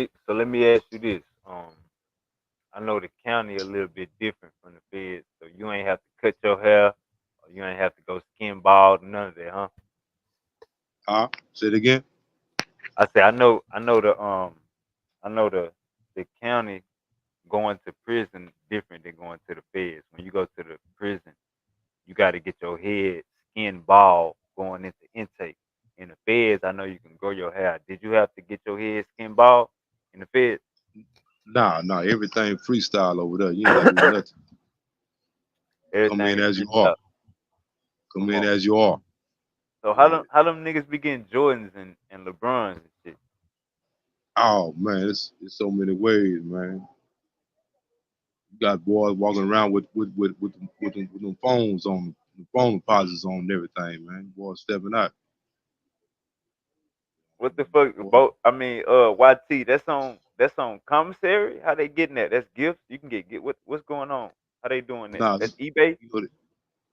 me ask you this. I know the county a little bit different from the Fed, so you ain't have to cut your hair, or you ain't have to go skin bald, none of that, huh?
Huh? Say it again.
I say I know the county going to prison different than going to the feds. When you go to the prison, you got to get your head skin bald going into intake. In the feds, I know you can grow your hair. Did you have to get your head skin bald in the feds?
Nah, nah, everything freestyle over there. You ain't got to do nothing. Come in
Everything
as you are.
freestyle.
Come
Come
in
on.
as you are.
So how
Yeah.
them niggas be getting Jordans and LeBrons and shit?
Oh man, it's so many ways, man. You got boys walking around with them phones on, the phone deposits on and everything, man. Boys stepping out.
What the fuck?
Boy,
Both. I mean, YT. That's on commissary. How they getting that? That's gifts. You can get what's going on? How they doing that?
nah,
That's eBay.
you know that,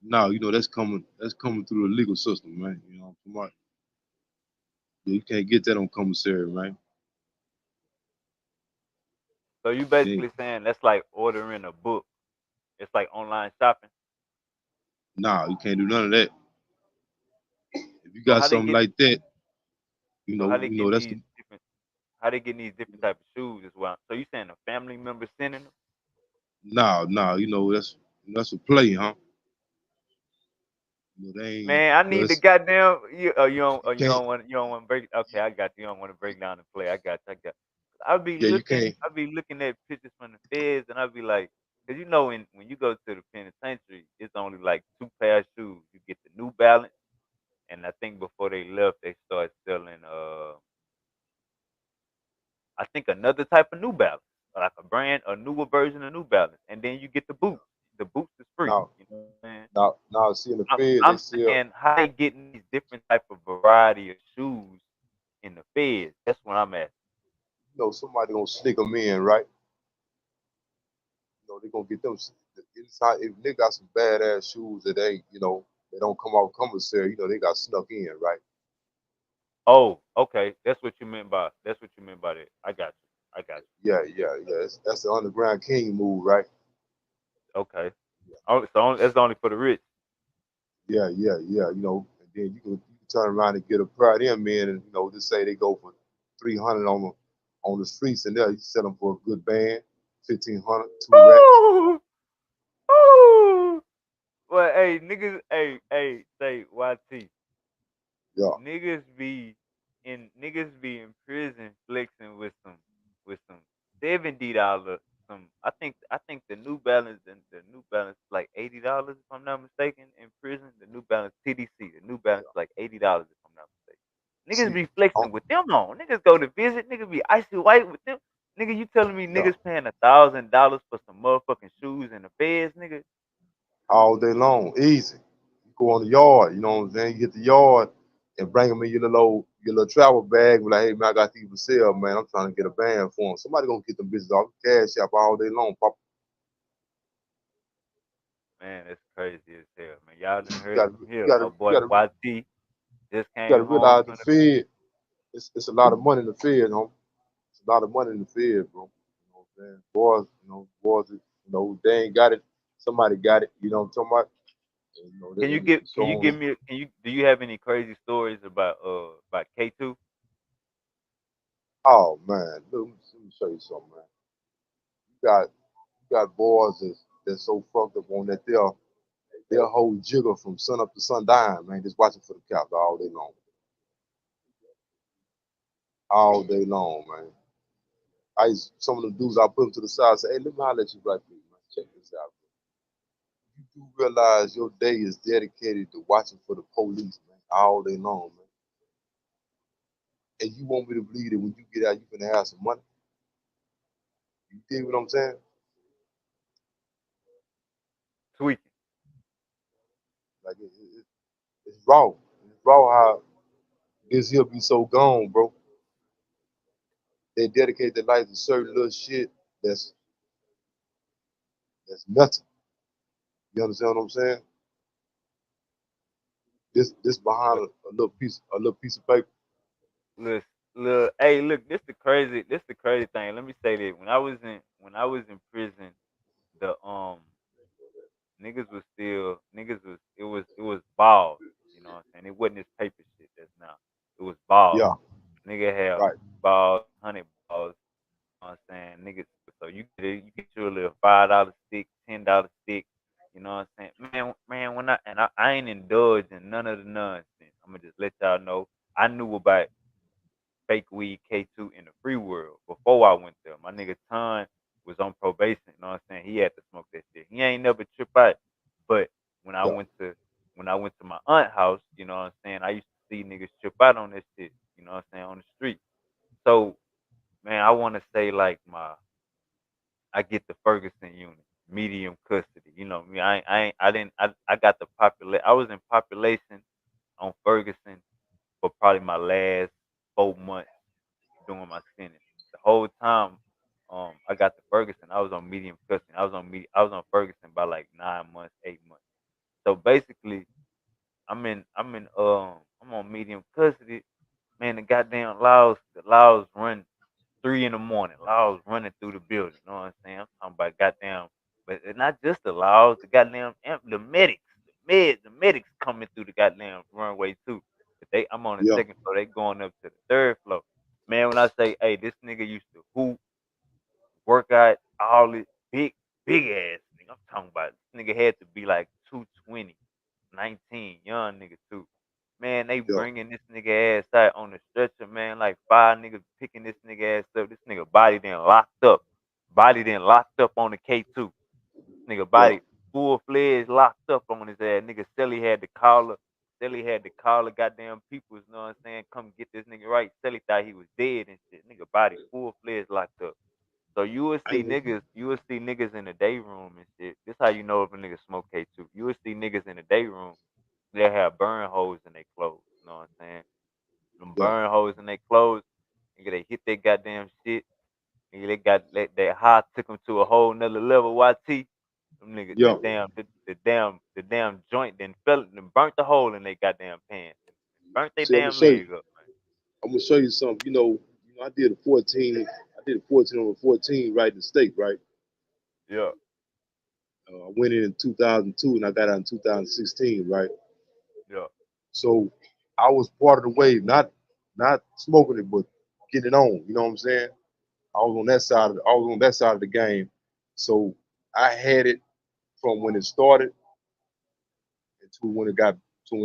nah, that's coming through the legal system, man. You know, come on. Yeah, you can't get that on commissary, man.
So you
You ain't,
basically saying that's like ordering a book. It's like online shopping.
nah, you can't do none of that. If you
So
got
how they
something
getting?
like that,
So how they getting
that's
these different? How they getting these different type of shoes as well? So you saying a family member sending them?
nah, that's a play, huh? They ain't,
Man, I need the goddamn you. You don't.
you
You
can't,
don't want. You don't want to break. Okay, I got you. You don't want to break down and play. I got. You, I got. I be
yeah, you
looking.
can't.
I be looking at pictures from the feds, and I be like, cause you know, when you go to the penitentiary, it's only like two pair of shoes. You get the New Balance, and I think before they left, they started selling. I think another type of New Balance, like a newer version of New Balance, and then you get the boots. The boots is free.
Now,
You know what I'm saying?
now, see in the
I'm
feds, they
I'm
sell.
saying how they getting these different type of variety of shoes in the feds. That's what I'm at.
Somebody gonna sneak them in, right? They gonna get them the inside. If they got some badass shoes that ain't, they don't come out commissary, they got snuck in, right?
Oh, okay. That's what you meant by that. I got you. I got
Yeah, yeah, yeah. That's the underground king move, right?
you. Okay. Oh, so that's only for the rich.
Yeah, yeah, yeah. And then you can turn around and get a pair of them in, and just say they go for 300 on the streets, and there you sell them for a good band, 1,500, 2 racks.
Ooh, ooh. Well, hey, niggas, hey, say YT.
Yeah.
Niggas be in prison flexing with some $70 some. I think the New Balance is like $80 if I'm not mistaken in prison. The New Balance TDC, the New Balance is like $80 if I'm not mistaken. Niggas
See,
be
uh,
flexing with them on. Niggas go to visit. Niggas be icy white with them. Nigga, you telling me
yeah,
niggas paying $1,000 for some motherfucking shoes in the feds, nigga?
all day long, easy. You go on the yard, you know what I'm saying? You get the yard and bring them in your little travel bag. Be like, hey man, I got these for sale, man. I'm trying to get a band for them. Somebody gonna get them bitches off the cash shop all day long. Pop,
Man, that's crazy as hell, man. Y'all done
you
heard
gotta,
it from
you
here.
gotta,
My
you
boy
gotta,
YT just
you
came
gotta
home
realize the
from the.
Fed. It's a lot of money in the Fed, home. It's a lot of money in the Fed, bro. You know what I'm saying? Boys, they ain't got it. Somebody got it. You know what I'm talking about? And,
Can you
and
give?
so
Can you give
on.
me? Can you? Do you have any crazy stories about K2?
Oh man, let me show you something, man. You got boys that's so fucked up on that they'll hold jigger from sun up to sundown, man, just watching for the cops all day long, man. Some of the dudes I put them to the side and say, hey, let me holler at you right quick, man. Check this out. You do realize your day is dedicated to watching for the police, man, all day long, man. And you want me to believe that when you get out, you gonna have some money. You dig what I'm saying?
Tweaking.
Like it's raw. It's raw how this here be so gone, bro. They dedicate their life to certain little shit that's that's nothing. You understand what I'm saying? This behind a little piece of paper.
Look, look, hey, look, this the crazy thing. Let me say this. When I was in prison, the niggas was balls. You know what I'm saying? It wasn't this paper shit that's now. It was balls.
Yeah,
Nigga had
right.
balls, 100 balls. You know what I'm saying? Niggas, so you get your little $5 stick, $10 stick. You know what I'm saying? Man, when I ain't indulged in none of the nonsense. I'm gonna just let y'all know. I knew about fake weed K2 in the free world before I went there. My nigga Ton was on probation, you know what I'm saying? He had to smoke that shit. He ain't never trip out. But when I
Yeah,
went to when I went to my aunt house, you know what I'm saying, I used to see niggas trip out on that shit, you know what I'm saying, on the street. So, man, I wanna say like I get the Ferguson unit, medium custody. You know me, I didn't I got the I was in population on Ferguson for probably my last 4 months doing my sentence. The whole time, I got to Ferguson. I was on medium custody. I was on Ferguson by like 9 months, 8 months. So basically, I'm on medium custody. Man, the laws run 3 in the morning. Laws running through the building. You know what I'm saying? I'm talking about goddamn, but it's not just the laws. The goddamn the medics, the medics coming through the goddamn runway too. But I'm on the
yeah,
second floor. They going up to the third floor. Man, when I say, hey, this nigga used to hoop, work out, all this big ass nigga. I'm talking about this nigga had to be like 220, 19, young nigga too. Man, they
yeah,
bringing this nigga ass out on the stretcher, man. Like five niggas picking this nigga ass up. This nigga body then locked up. Body then locked up on the K2. Nigga
yeah,
body full fledged locked up on his ass. Nigga Sally had to call her. Sally had to call the goddamn people, you know what I'm saying? Come get this nigga right. Sally thought he was dead and shit. Nigga body full fledged locked up. So
I ain't gonna,
you will see niggas in the day room and shit. This how you know if a nigga smoke K2. You will see niggas in the day room. They have burn holes in their clothes. You know what I'm saying? Them
yeah,
burn holes in their clothes. Nigga, they hit that goddamn shit. Nigga, they got that high took them to a whole nother level. YT. Them niggas,
yeah.
the damn joint then burnt the hole in their goddamn pants. Burnt their
See, I'm gonna
damn
show you.
leg up,
I'm gonna show you something. I did a 14. I did a 14 over 14 right in the state, right?
man. Yeah,
I went in 2002 and I got out in 2016, right?
yeah,
So I was part of the wave, not smoking it, but getting it on. You know what I'm saying? I was on that side of the game. So I had it from when it started to when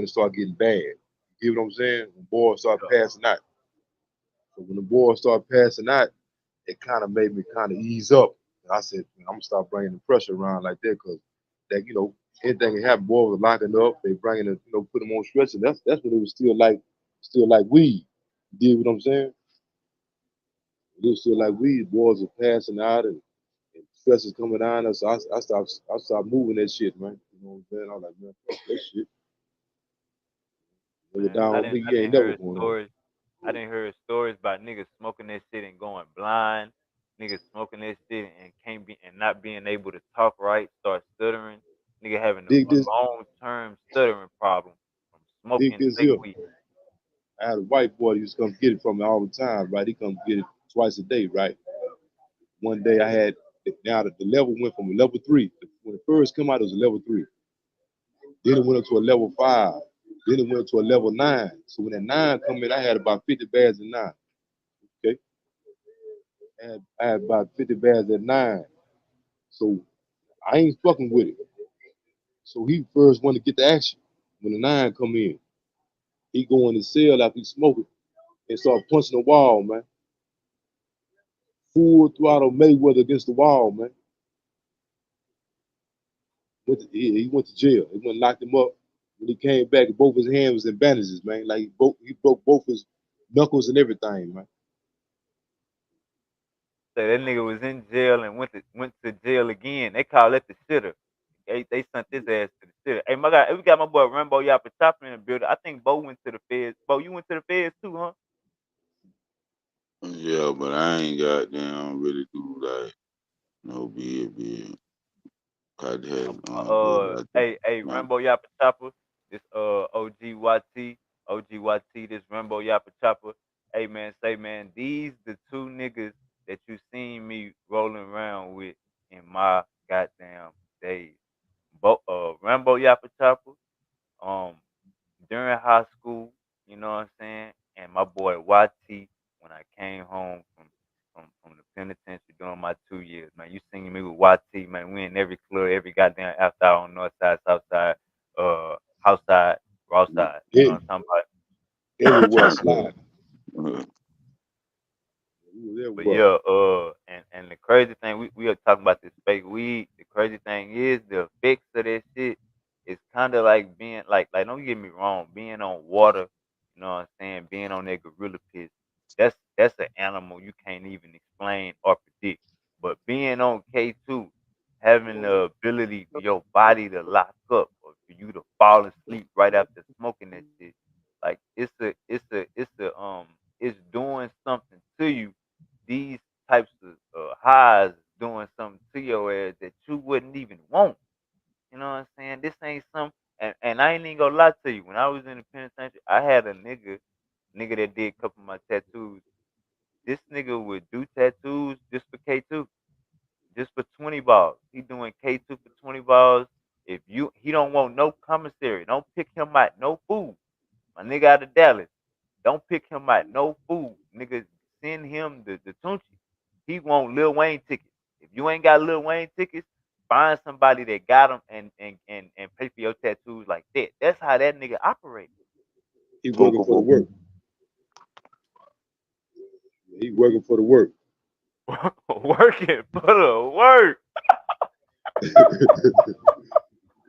it started getting bad. You get what I'm saying? When boys started
yeah.
passing out. So when the boys started passing out, it kind of made me kind of ease up. I said, "Man, I'm gonna start bringing the pressure around like that because that anything can happen. Boy was locking up. They bringing it, put them on stretcher. That's when it was still like weed. You dig what I'm saying? It was still like weed. Boys were passing out and stresses coming down us. So I stopped moving that shit, man. You know what I'm saying? I was like, man, fuck that shit. When you're
Man,
down with me,
I
you ain't
didn't
never
hear
going on.
stories. I didn't hear stories about niggas smoking that shit and going blind. Niggas smoking that shit and can't be and not being able to talk right, start stuttering. Nigga having
Dig
a
this,
long term stuttering problem from
dig
smoking
this
fake
here.
weed.
I had a white boy that used to come get it from me all the time, right? He come get it twice a day, right? One day I had now the level went from a level three. When it first came out, it was a level three. Then it went up to a level five. Then it went to a level nine. So when that nine come in, I had about 50 bags of nine. Okay, I had about 50 bags at nine. So I ain't fucking with it. So he first wanted to get the action. When the nine come in, he go in the cell after he smoking and start punching the wall, man. Full throttle Mayweather against the wall, man. He went to jail. He went and locked him up. When he came back, both his hands was in bandages, man. Like he broke both his knuckles and everything, man.
So that nigga was in jail and went to jail again. They call it the shitter. They sent his ass to the shitter. Hey, my guy, we got my boy Rambo Yappa Chopper in the building. I think Bo went to the feds. Bo, you went to the feds too, huh?
Yeah, but I ain't goddamn really do like no big. I had good like that.
Hey,
Man.
Rambo Yappa Chopper. This OG YT, this Rambo Yappa Chopper. Hey man, say man, these the two niggas that you seen me rolling around with in my goddamn days. Rambo Yappa Chopper. Um, during high school, you know what I'm saying, and my boy YT when I came home from the penitentiary during my 2 years, man. You seen me with YT, man. We in every club, every goddamn after hour on north side, south side, house side, raw side. You know
Yeah,
what I'm talking
everywhere
about?
slide.
Uh,
He was
But
everywhere.
yeah, and the crazy thing we are talking about this fake weed. The crazy thing is the effects of that shit is kind of like being like don't get me wrong, being on water. You know what I'm saying? Being on that gorilla piss. That's an animal you can't even explain or predict. But being on K2, having the ability for your body to lock up or for you to fall asleep right after smoking that shit, like it's doing something to you. These types of highs doing something to your ass that you wouldn't even want. You know what I'm saying? This ain't some, and I ain't even gonna lie to you. When I was in the penitentiary, I had a nigga that did a couple of my tattoos. This nigga would do tattoos just for K2, just for 20 balls. He doing K2 for 20 balls. If he don't want no commissary, don't pick him out, no food. My nigga out of Dallas. Don't pick him out. No food. Nigga, send him the Tunchi. He want Lil Wayne tickets. If you ain't got Lil Wayne tickets, find somebody that got them and pay for your tattoos like that. That's how that nigga operate.
He working for the
Funkable.
work. He working for the work.
Working for the work.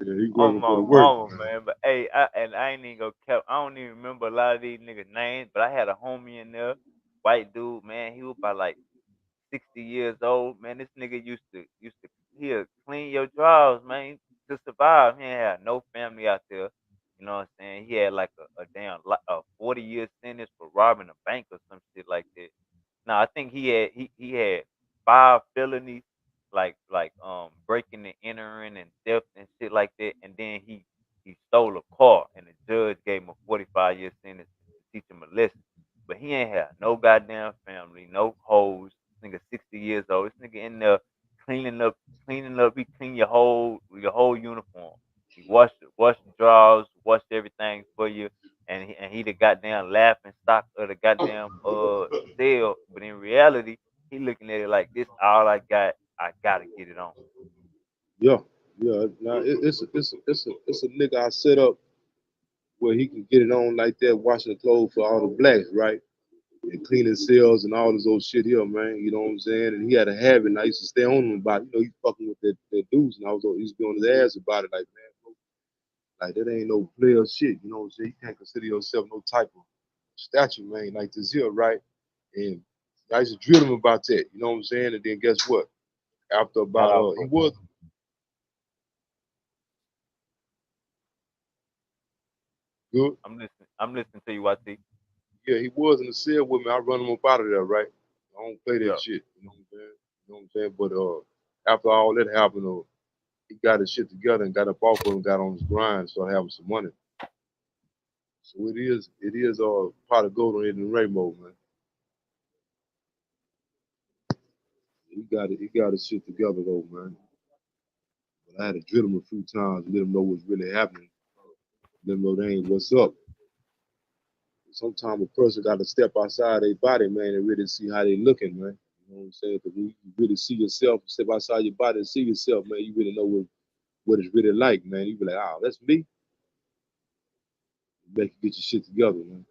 Yeah, he
On
working for
my
the work.
mama, man. But hey, I ain't even gonna cap. I don't even remember a lot of these niggas' names, but I had a homie in there, white dude, man. He was about like 60 years old, man. This nigga used to he'll clean your drawers, man, to survive. He ain't had no family out there. You know what I'm saying? He had like a damn a 40-year sentence for robbing a bank or some shit like that. No, I think he had 5 felonies, like breaking and entering and theft and shit like that. And then he stole a car, and the judge gave him a 45-year sentence to teach him a lesson. But he ain't had no goddamn family, no hoes. Nigga 60 years old. This nigga in there cleaning up, cleaning up. He clean your whole uniform. He washed the drawers, washed everything for you, and he the goddamn laughing stock of the goddamn sale. But in reality, he looking at it like this all I got. I gotta get it on.
Yeah, yeah. Now it's a nigga I set up where he can get it on like that, washing the clothes for all the blacks, right? and cleaning cells and all this old shit here, man. You know what I'm saying? And he had a habit, and I used to stay on him about, he fucking with that dudes, and he used to be on his ass about it, like, man, bro, like that ain't no player shit. You know what I'm saying? You can't consider yourself no type of statue, man, like this here, right? And I used to drill him about that. You know what I'm saying? And then guess what? After
Shout
about
out,
he
bro.
was good.
I'm listening. I'm listening to you, YT.
Yeah, he was in the cell with me. I run him up out of there, right? I don't play that
Yeah.
shit. You know what I'm saying? You know what I'm saying? But after all that happened, he got his shit together and got up off of him, got on his grind, started having some money. So it is pot of gold on it in the rainbow, man. He got his shit together though, man. But I had to drill him a few times, let him know what's really happening. Let him know they ain't what's up. Sometimes a person got to step outside their body, man, and really see how they looking, man. You know what I'm saying? Because when you really see yourself, step outside your body and see yourself, man, you really know what it's really like, man. You be like, oh, that's me. Make you get your shit together, man.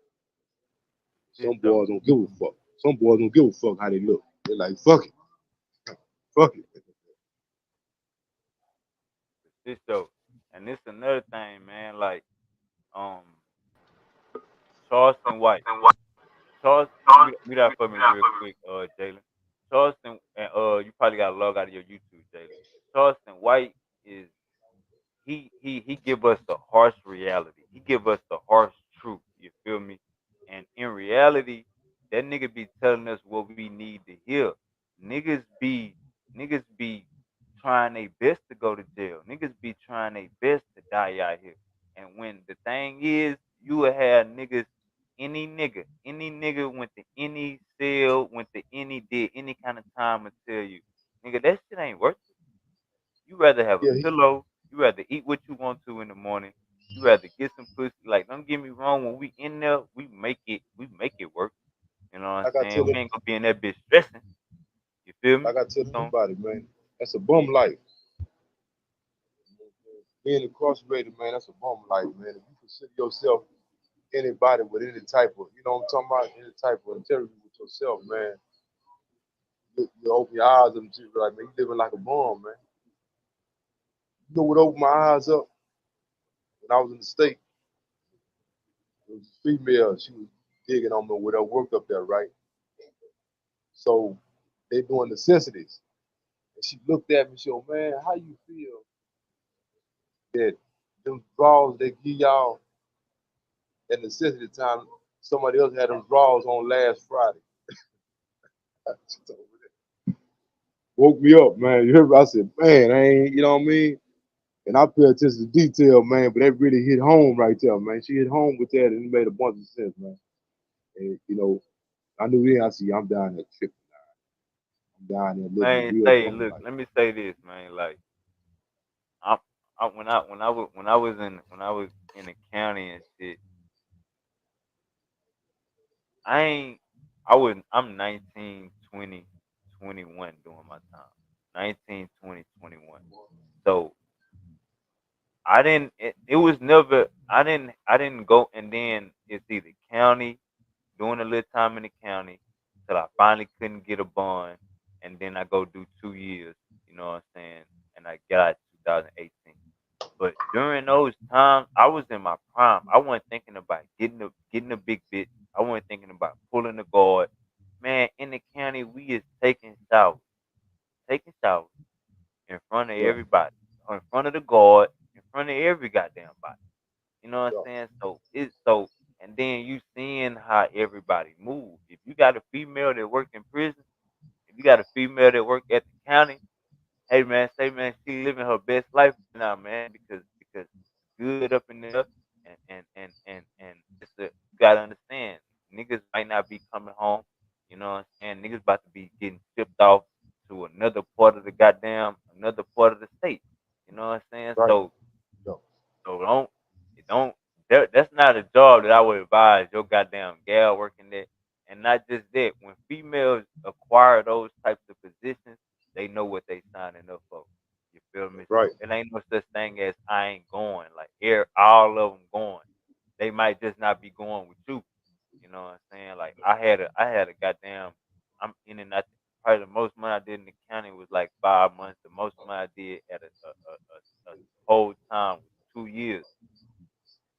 Shit
Some
though.
boys don't give a fuck. Some boys don't give a fuck how they look. They're like, fuck it, fuck it.
Shit though. And this another thing, man. Like um Charleston White. Charles, mute out for me real quick, Jalen. Charleston, and you probably got to log out of your YouTube, Jalen. Charleston White is he give us the harsh reality. He give us the harsh truth. You feel me? And in reality, that nigga be telling us what we need to hear. Niggas be niggas be trying their best to go to jail. Niggas be trying their best to die out here. And when the thing is, you will have niggas, any nigga went to any cell, went to any did any kind of time and tell you, nigga, that shit ain't worth it. You rather have a
Yeah,
pillow. You rather eat what you want to in the morning. You rather get some pussy. Like, don't get me wrong. When we in there, we make it work. You know what I'm
like I tell
saying? We
them,
ain't gonna be in that bitch stressing. You feel me?
like I tell
So,
everybody, man, that's a bum life. Being incarcerated, man, that's a bum life, man. If you consider yourself anybody with any type of, you know what I'm talking about, any type of integrity with yourself, man, you open your eyes up and you be like, man, you living like a bum, man. You know what opened my eyes up when I was in the state? It was a female. She was digging on me with her work up there, right? So they doing necessities. And she looked at me, she said, man, how you feel that them draws they give y'all at necessity time, somebody else had them draws on last Friday. She told me that. Woke me up, man. You hear me? I said, man, I ain't, you know what I mean? And I pay attention to detail, man, but that really hit home right there, man. She hit home with that and it made a bunch of sense, man. And, I knew then, I see, I'm down there tripping. I'm down there living a
man,
real
say,
bum
look,
life.
let me say this, man. Like, when I was in the county and shit, I ain't. I'm 19, 20, 21 during my time. 19, 20, 21. So it was never I didn't go, and then it's either county, doing a little time in the county till I finally couldn't get a bond, and then I go do 2 years, you know what I'm saying? And I got 2018. But during those times I was in my prime. I wasn't thinking about getting a big bitch. I wasn't thinking about pulling the guard. Man, in the county we is taking showers in front of
Yeah,
everybody, in front of the guard, in front of every goddamn body. You know what
yeah,
I'm saying? And then you seeing how everybody move. If you got a female that work in prison, if you got a female that work at the county, hey man, say man, she living her best life right now, man, because it's good up in there, and you gotta understand, niggas might not be coming home. You know what I'm saying? Niggas about to be getting shipped off to another part of the state. You know what I'm saying?
right. Yeah,
So don't that's not a job that I would advise your goddamn gal working there. And not just that, when females acquire those types of positions, they know what they signing up for. You feel me?
right,
So it ain't no such thing as I ain't going. Like here, all of them going. They might just not be going with you. You know what I'm saying? Like I had a goddamn. I'm in and out. Probably the most money I did in the county was like 5 months. The most money I did at a whole time was 2 years.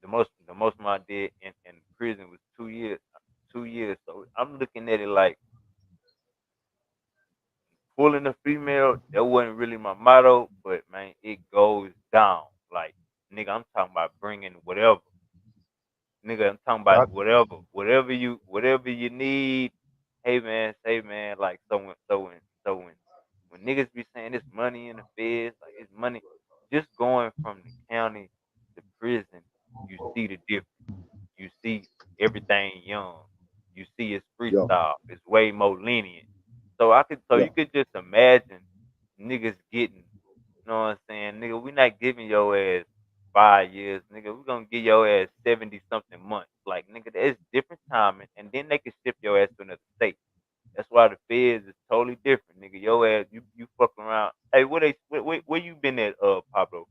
The most money I did in prison was 2 years. 2 years. So I'm looking at it like pulling a female. That wasn't really my motto, but man, it goes down. Like nigga, I'm talking about bringing whatever. Nigga, I'm talking
I,
about whatever you need. Hey man, say man, like so when niggas be saying it's money in the feds, like it's money, just going from the county to prison, you see the difference. You see everything young. You see it's
yeah,
freestyle. It's way more lenient. So
yeah,
you could just imagine niggas getting, you know what I'm saying? Nigga, we not giving your ass 5 years, nigga. We gonna give your ass 70 something months. Like nigga, it's different timing, and then they can ship your ass to another state. That's why the feds is totally different, nigga. Your ass, you fucking around. Hey, where you been at, Pablo?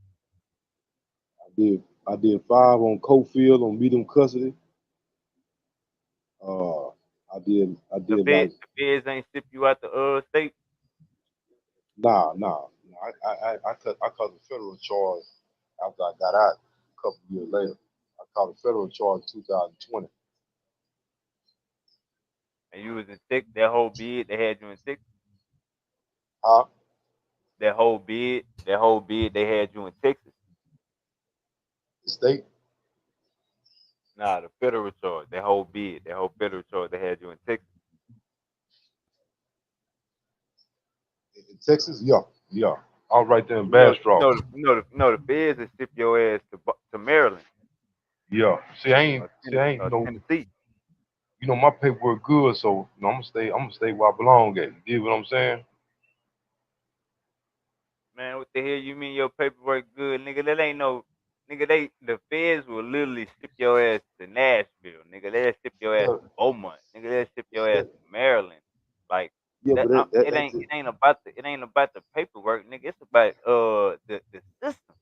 I did 5 on Cofield on medium custody. Uh, I
The
did
feds,
like
the feds ain't ship you out the state.
nah. I caught the federal charge after I got out a couple of years later. I caught a federal charge 2020.
And you was in Texas, that whole bid, they had you in Texas.
Huh?
That whole bid, they had you in Texas.
The state
Nah, the federal charge, that whole federal charge, they had you in Texas.
in Texas, yeah, yeah. I was right there in
You know, you
Bastrop.
know, the, you know, the, you know, the feds will ship your ass to Maryland
Yeah. See,
or, Tennessee, or Tennessee.
my paperwork good, so I'm gonna stay where I belong at. You get what I'm saying?
Man, what the hell you mean your paperwork good, nigga? That ain't no, nigga. The feds will literally ship your ass to Nashville, nigga. They'll ship your ass
Yeah,
to Beaumont, nigga. They'll ship your ass to Maryland, like
yeah,
that.
but that
It
that's
ain't,
it.
it ain't about the paperwork, nigga. It's about the system.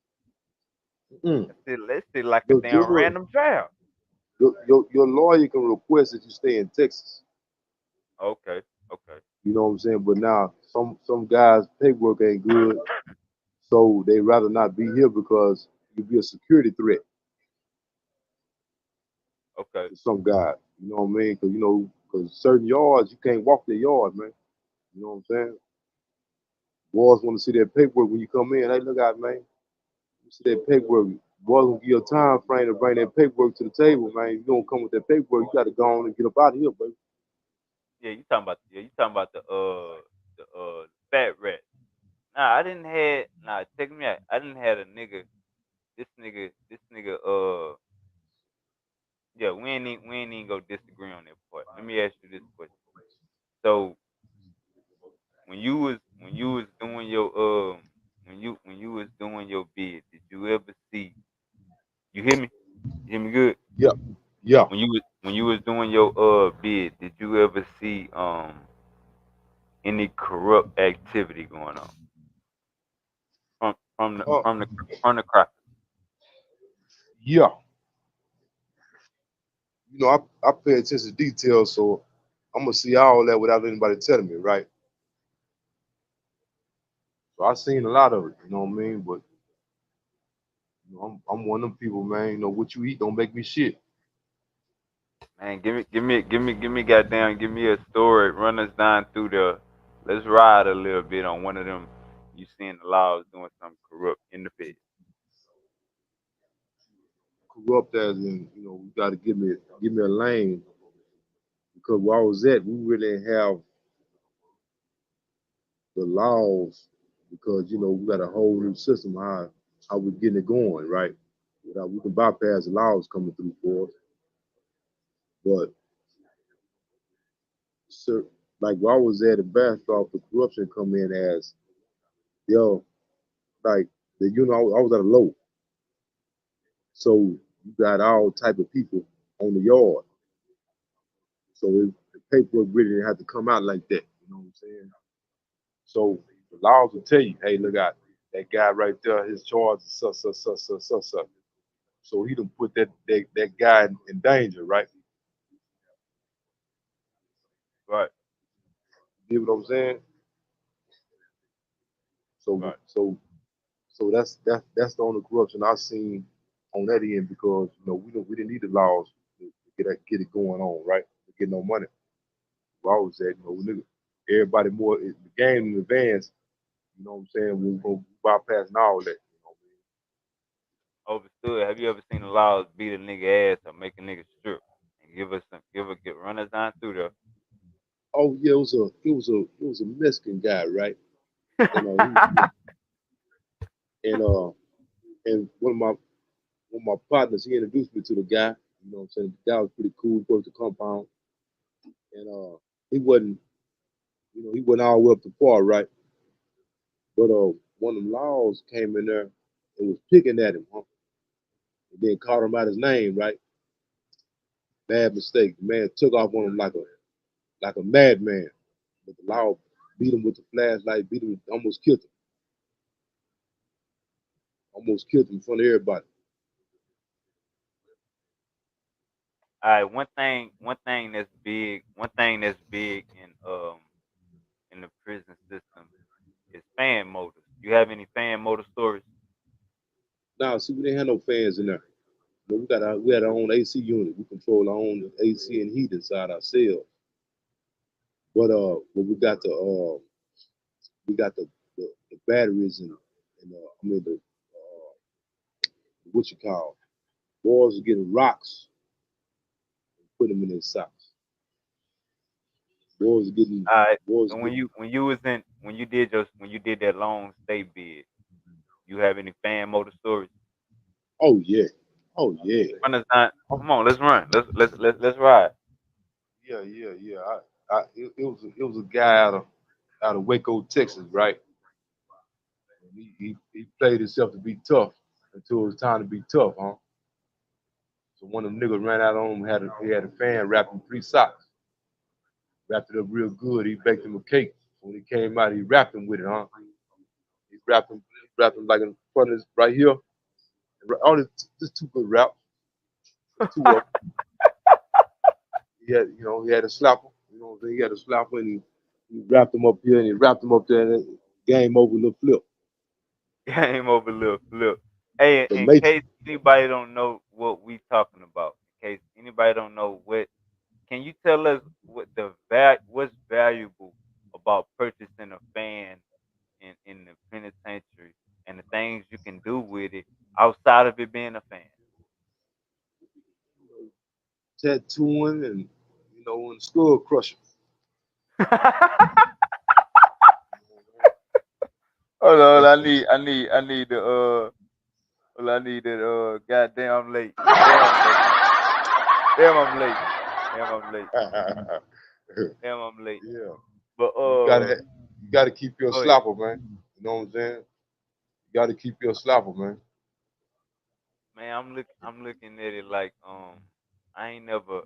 Mm.
That's it like a
Your,
damn
your,
random trial.
your lawyer can request that you stay in Texas.
Okay, okay,
You know what I'm saying? But now some guys' paperwork ain't good, so they rather not be here because you be a security threat
okay.
to some guys. You know what I mean? Because because certain yards you can't walk the yard, man. You know what I'm saying? Boys want to see that paperwork when you come in. Hey, look out, man. You see that paperwork. Boys will give you a time frame to bring that paperwork to the table, man. If you don't come with that paperwork, you got to go on and get up out of here, baby.
You talking about the fat rat. Nah, I didn't have. Nah, check me out. I didn't have a nigga. This nigga. Yeah, we ain't go disagree on that part. Let me ask you this question. So when you was doing your when you was doing your bid, did you ever see? You hear me? You hear me good?
Yeah, yeah.
When you was doing your bid, did you ever see any corrupt activity going on from from the
Uh,
from the from the crackers?
yeah. I pay attention to details, so I'm gonna see all that without anybody telling me, right? So I seen a lot of it, you know what I mean? But I'm one of them people, man. What you eat don't make me shit.
Man, give me, goddamn, give me a story. Run us down through the. Let's ride a little bit on one of them. You seeing the laws doing something corrupt in the Fed.
Corrupt as in, you got to give me a lane because where I was at, we really didn't have the laws because we got a whole new system how we getting it going, right? We can bypass the laws coming through for us, but sir, like where I was at the backdrop, the corruption come in as yo, like I was at a low, so you got all type of people on the yard, so the paperwork really didn't have to come out like that. You know what I'm saying? So the laws will tell you, hey, look out, that guy right there, his charge is such. So he done put that guy in danger, right?
Right.
You get what I'm saying? So
Right.
so so that's the only corruption I've seen on that end because we didn't need the laws to get it going on, right? To get no money. We always said, nigga, everybody more the game in advance, you know what I'm saying? We're gonna bypass all that,
Overstood. Have you ever seen the laws beat a nigga ass or make a nigga strip and get run us down through
Oh yeah, it was a Mexican guy, right? And
there?
and uh and one of my partners, he introduced me to the guy. You know what I'm saying? The guy was pretty cool, worked the compound, and he wasn't, he wasn't all the way up to par, right? But one of them laws came in there and was picking at him, huh? And then called him out his name, right? Bad mistake. The man took off on him like a madman. But the law beat him with the flashlight, beat him, almost killed him in front of everybody.
All right, one thing that's big in the prison system is fan motors. You have any fan motor stories?
Now, see, we didn't have no fans in there. We had our own AC unit. We control our own AC and heat inside ourselves. But we got the batteries and I mean what you call boys are getting rocks and put them in their socks. Boys are getting
All right.
boys are
And
getting.
when you did that long stay bid, you have any fan motor stories?
Oh yeah, oh yeah,
Run us down.
oh,
Come on, let's run. Let's ride.
yeah, yeah, yeah. It was a guy out of Waco, Texas, right? And he played himself to be tough until it was time to be tough, huh? So one of them niggas ran out on him, he had a fan wrapped in 3 socks, wrapped it up real good. He baked him a cake. So when he came out, he wrapped him with it, huh? He wrapped him like in front of his right here. All this, just two good wraps, two of them. He had a slapper. You know what I'm saying? He had a slapper and he wrapped him up here and he wrapped him up there and game over, little flip.
Game over, little flip. Hey,
The
in
Matrix.
case anybody don't know what we talking about, in case anybody don't know what, can you tell us what's valuable about purchasing a fan in the penitentiary and the things you can do with it outside of it being a fan?
Tattooing and skull crusher.
Hold on,
That's
I need the well, I need that goddamn I'm late. Damn I'm late. Damn I'm late. Damn I'm late.
yeah.
Damn I'm late.
You
But
gotta keep your
go ahead.
slapper, man. You know what I'm saying? You gotta keep your slapper, man.
Man, I'm looking at it like I ain't never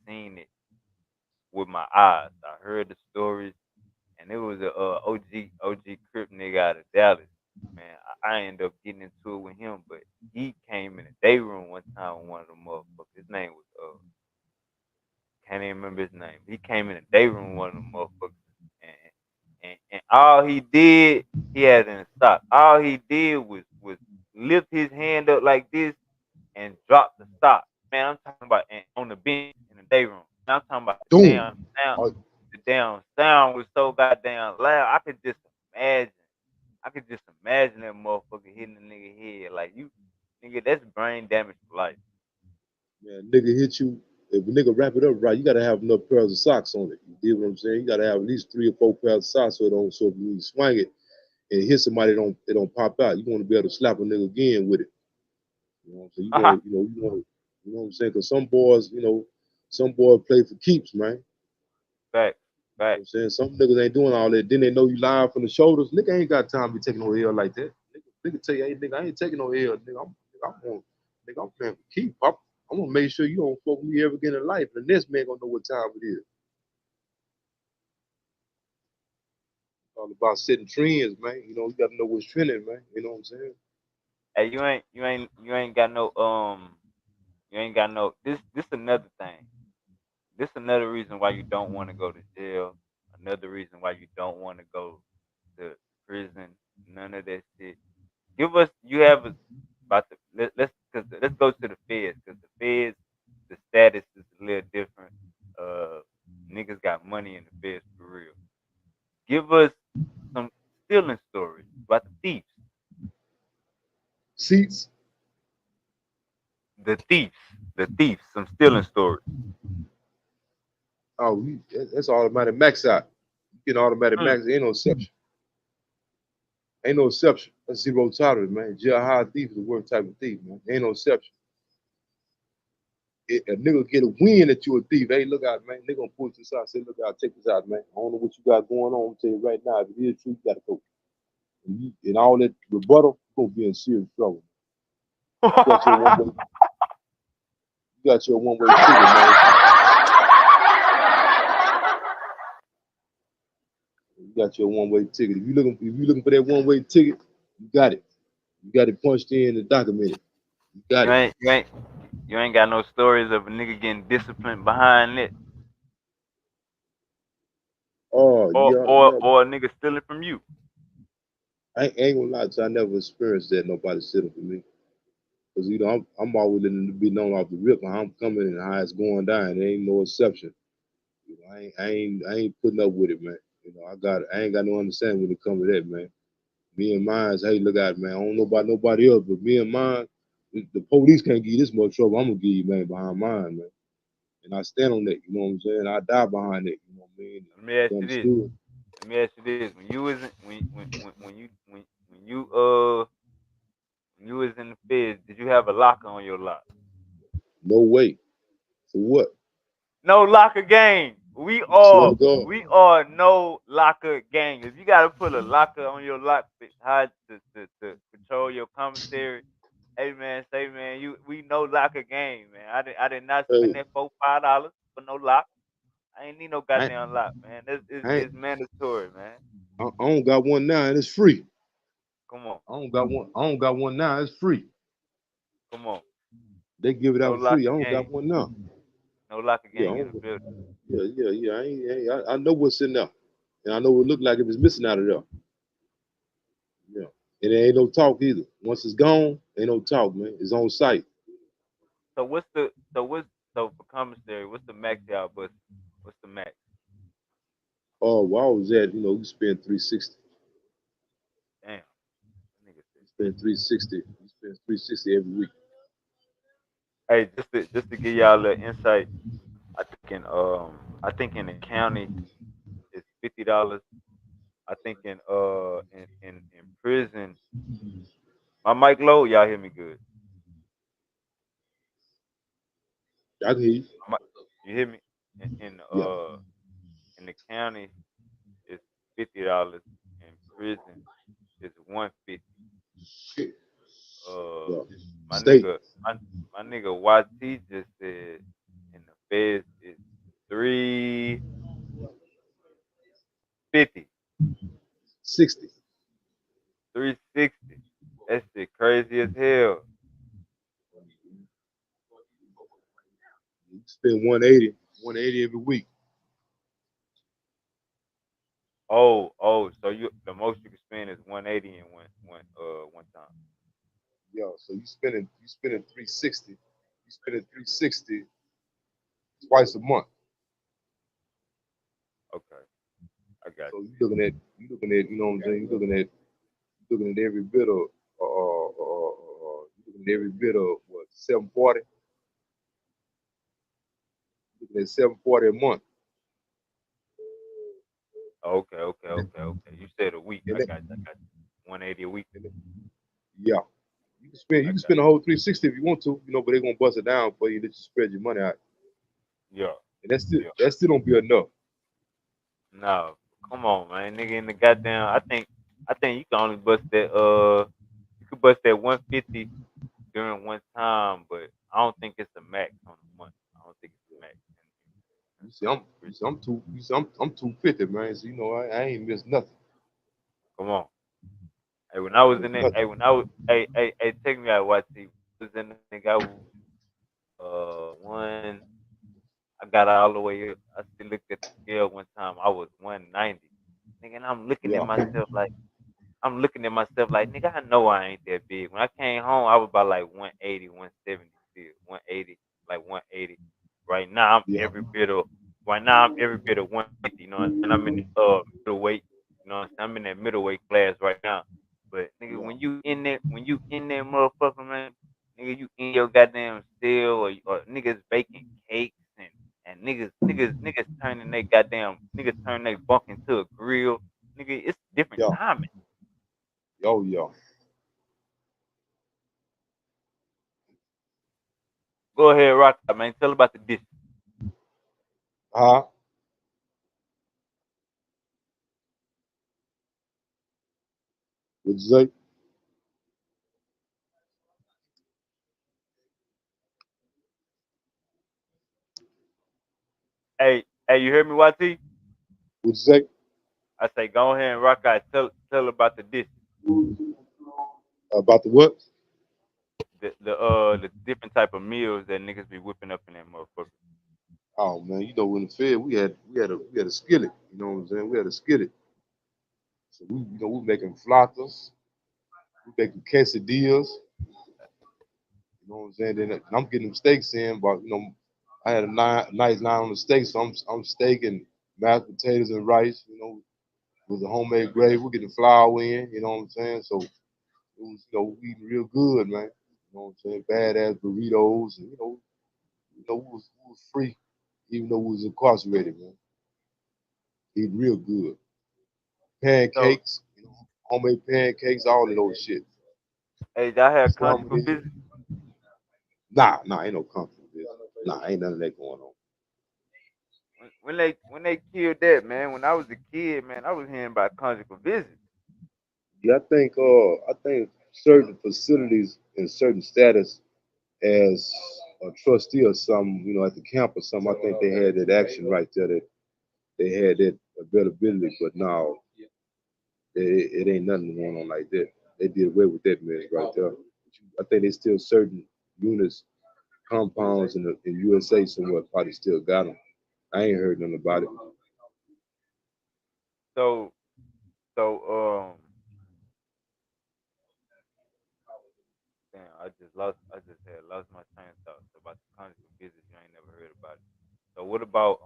seen it with my eyes. I heard the stories and it was a OG Crip nigga out of Dallas. Man, I ended up getting into it with him, but he came in the day room one time with one of them motherfuckers. His name was can't even remember his name. He came in the day room with one of them motherfuckers, and all he did, he had in stock. All he did was lift his hand up like this and drop the stock. Man, I'm talking about on the bench in the day room. Man, I'm talking about
Doom. Uh,
the damn sound was so goddamn loud. Imagine. I could just imagine that motherfucker hitting the nigga head. Like you, nigga, that's brain damage for life.
Man, nigga hit you. If a nigga wrap it up right, you gotta have enough pairs of socks on it. You dig what I'm saying? You gotta have at least 3 or 4 pairs of socks so if you swing it and hit somebody, it don't pop out. You want to be able to slap a nigga again with it. You know what I'm saying? You know what I'm saying? Because some boys play for keeps, man.
Fact,
You know what
fact.
I'm saying? Some niggas ain't doing all that. Then they know you live from the shoulders. Nigga ain't got time to be taking no L like that. Nigga tell you, hey, nigga, I ain't taking no L. I'm playing for keep. I'm gonna make sure you don't fuck with me ever again in life. And this man gonna know what time it is. It's all about setting trends, man. You gotta know what's trending, man. You know what I'm saying?
Hey, you ain't got no you ain't got no this another thing. this another reason why you don't want to go to jail. Another reason why you don't want to go to prison. None of that shit. Give us. You have a, about the let's go to the feds because the feds the status is a little different. Uh, Niggas got money in the feds for real. Give us some stealing stories about the thieves.
Seats.
The thieves. The thieves. Some stealing stories.
Oh, that's automatic max out. You get automatic
Mm.
max. Ain't no exception. Ain't no exception. That's zero tolerance, man. Jail high thief is the worst type of thief, man. Ain't no exception. A nigga get a win that you a thief. Hey, look out, man. They gonna pull this out. Say, look out, check this out, man. I don't know what you got going on. I'm tell you right now. If it is true, you gotta go. And all that rebuttal, you gonna be in serious trouble. You got your one way. You got your one way ticket, man. You got your one way ticket. If you looking for that one way ticket, you got it. You got it punched in and documented. You got
you
it.
ain't you ain't you ain't got no stories of a nigga getting disciplined behind it,
Oh yeah, yeah.
or a nigga stealing from you.
I ain't gonna lie to you, I never experienced that. Nobody sitting for me. Cause I'm always letting it be known off the rip how I'm coming and how it's going down. There ain't no exception. I ain't putting up with it, man. I ain't got no understanding when it comes to that, man. Me and mine, hey, look out, man. I don't know about nobody else, but me and mine, the police can't give you this much trouble. I'm gonna give you, man, behind mine, man. And I stand on that. You know what I'm saying? I die behind it. You know what I mean?
Let me ask
You
you this.
understood?
Let me ask you this. When you was in, when you was in the feds, did you have a locker on your lock?
No way. For what?
No locker gang.
Swear to God.
We are no locker gang. If you gotta put a locker on your lock hide to control your commissary, hey man, say man, we no locker gang, man. I did not spend
Hey,
that $4-5 for no lock. I ain't need no
I,
goddamn lock, man.
I,
It's mandatory, man.
I don't got one now and it's free.
Come on,
I don't got one now. It's free.
come on.
They give it
No
out free. I
locker
don't
gang.
got one now.
No locker
Yeah,
gang in the building.
yeah. I know what's in there, and I know what it look like if it's missing out of there. Yeah, and there ain't no talk either. Once it's gone, ain't no talk, man. It's on site.
So what's the so what's so for commissary? What's the max y'all bust? What's the max?
Oh, where I was at, you spend 360.
Damn, that nigga said
You
three.
spend 360. You spend 360 every week.
Hey, just to give y'all a little insight, I think in the county it's $50. I think in prison, my mic low. Y'all hear me good?
I can hear you.
You hear me?
Yeah.
In the county it's $50. In prison it's 150. Uh,
Yeah.
my
State
nigga, my nigga YT just said in the feds it's 350,
60.
360. That shit crazy as hell.
You spend 180 every week.
Oh, so the most you can spend is 180 in one time.
Yeah. So you spending 360. You spending 360 twice a month.
Okay, I got
So you looking at you looking at every bit of you looking at every bit of what 740. Looking at 740 a month.
you.
And that,
You said a week.
and that,
I got you. 180 a week.
and that, yeah. You can spend
I
you can
got
spend a whole 360 if you want to, but they're gonna bust it down for you. Let you spread your money out,
you. Yeah,
and that still
yeah.
that still don't be enough.
No, come on, man, nigga. In the goddamn, I think you can only bust that. You could bust that 150 during one time, but I don't think it's a max on a month. I don't think it's a max.
You see, I'm 250, man. So I ain't missed nothing.
Come on. Hey, when
I
I
ain't
was
missed
in it,
nothing.
take me out, YT. Was in the nigga, I was 1 I got all the way up. I still looked at the scale one time. I was 190. Nigga, and
Yeah,
I'm looking at myself like, nigga, I know I ain't that big. When I came home, I was about like 180, 170 still. 180, like 180. Right now,
yeah,
right now I'm every bit of 150, you know what I'm saying? I'm in the middleweight, you know what I'm saying? I'm in that middleweight class right now. But nigga,
yeah,
when you in there, motherfucker, man, nigga, you in your goddamn steel or niggas baking cakes and niggas niggas turning they bunk into a grill. Nigga, it's different
yeah.
timing.
Oh yeah.
Go ahead, rock out, man. Tell about the dish.
Huh? Would you say?
Hey, you hear me, YT?
Would you say?
I say, go ahead and rock out. Tell about the dish.
About the what?
The different type of meals that niggas be whipping up in that motherfucker.
Oh man, you know in the Fed we had a skillet. You know what I'm saying? We had a skillet. So we making flatas, we making quesadillas. You know what I'm saying? Then I'm getting them steaks in, but I had a nice nine on the steak, so I'm steaking mashed potatoes and rice. With the homemade gravy, we're getting flour in. You know what I'm saying? So it was we eating real good, man. You know what I'm saying? Badass burritos, and we was free, even though we was incarcerated, man. Eating real good.
So,
Pancakes, homemade pancakes, all of those shit.
hey, y'all had conjugal
Salmon.
visits.
Nah, ain't no comfort with this. Nah, ain't none of that going on.
When they killed that, man, when I was a kid, man, I was hearing about conjugal visits.
Yeah, I think certain facilities in certain status as a trustee or something, at the camp or something, I think they had that action right there that they had that availability, but now it ain't nothing going on like that. They did away with that mess right there. I think there's still certain units, compounds in USA somewhere probably still got them. I ain't heard nothing about it.
So so damn, I just had lost my train of thought. So about the conjugal visits, you ain't never heard about it. So what about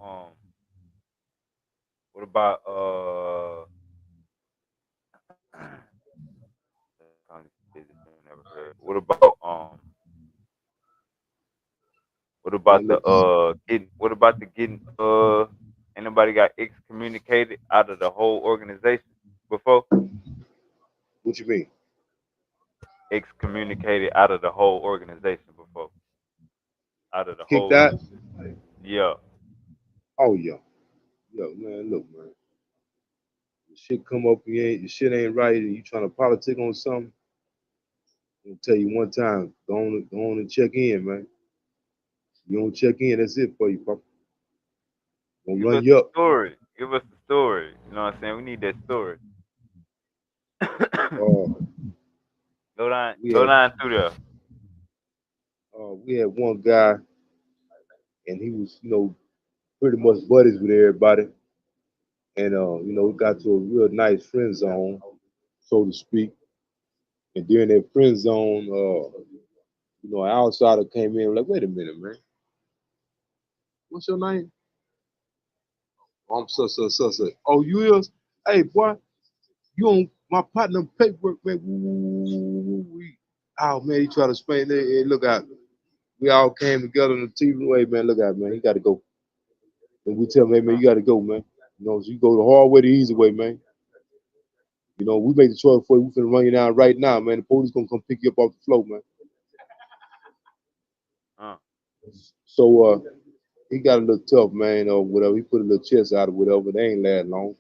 conjugal visits you ain't never heard? What about
Man,
the
look, man,
getting anybody got excommunicated out of the whole organization before?
what you mean?
Excommunicated out of the whole organization before. Out of the
Kicked
whole
out?
yeah.
Oh yeah. Yo, man, look, man. The shit come up, your shit ain't right, and you trying to politic on something. I'm gonna tell you one time, go on and check in, man. You don't check in, that's it for you, papa. Gonna
Give
run
us
you
the
up.
story. Give us the story. You know what I'm saying? We need that story.
Uh, we
Go
had
down through there.
we had one guy, and he was, pretty much buddies with everybody, and we got to a real nice friend zone, so to speak. And during that friend zone, an outsider came in like, wait a minute, man, what's your name? I'm so. Oh, you is? Hey, boy, you on my partner paperwork, man. Woo. Oh man, he tried to explain that. Hey, look out. We all came together in the TV way, man. Look out, man. He got to go. And we tell him, hey, man, you got to go, man. So you go the hard way, the easy way, man. We made the choice for you. We finna run you down right now, man. The police gonna come pick you up off the floor, man.
Uh,
So he got a little tough, man, or whatever. He put a little chest out or whatever. They ain't last long.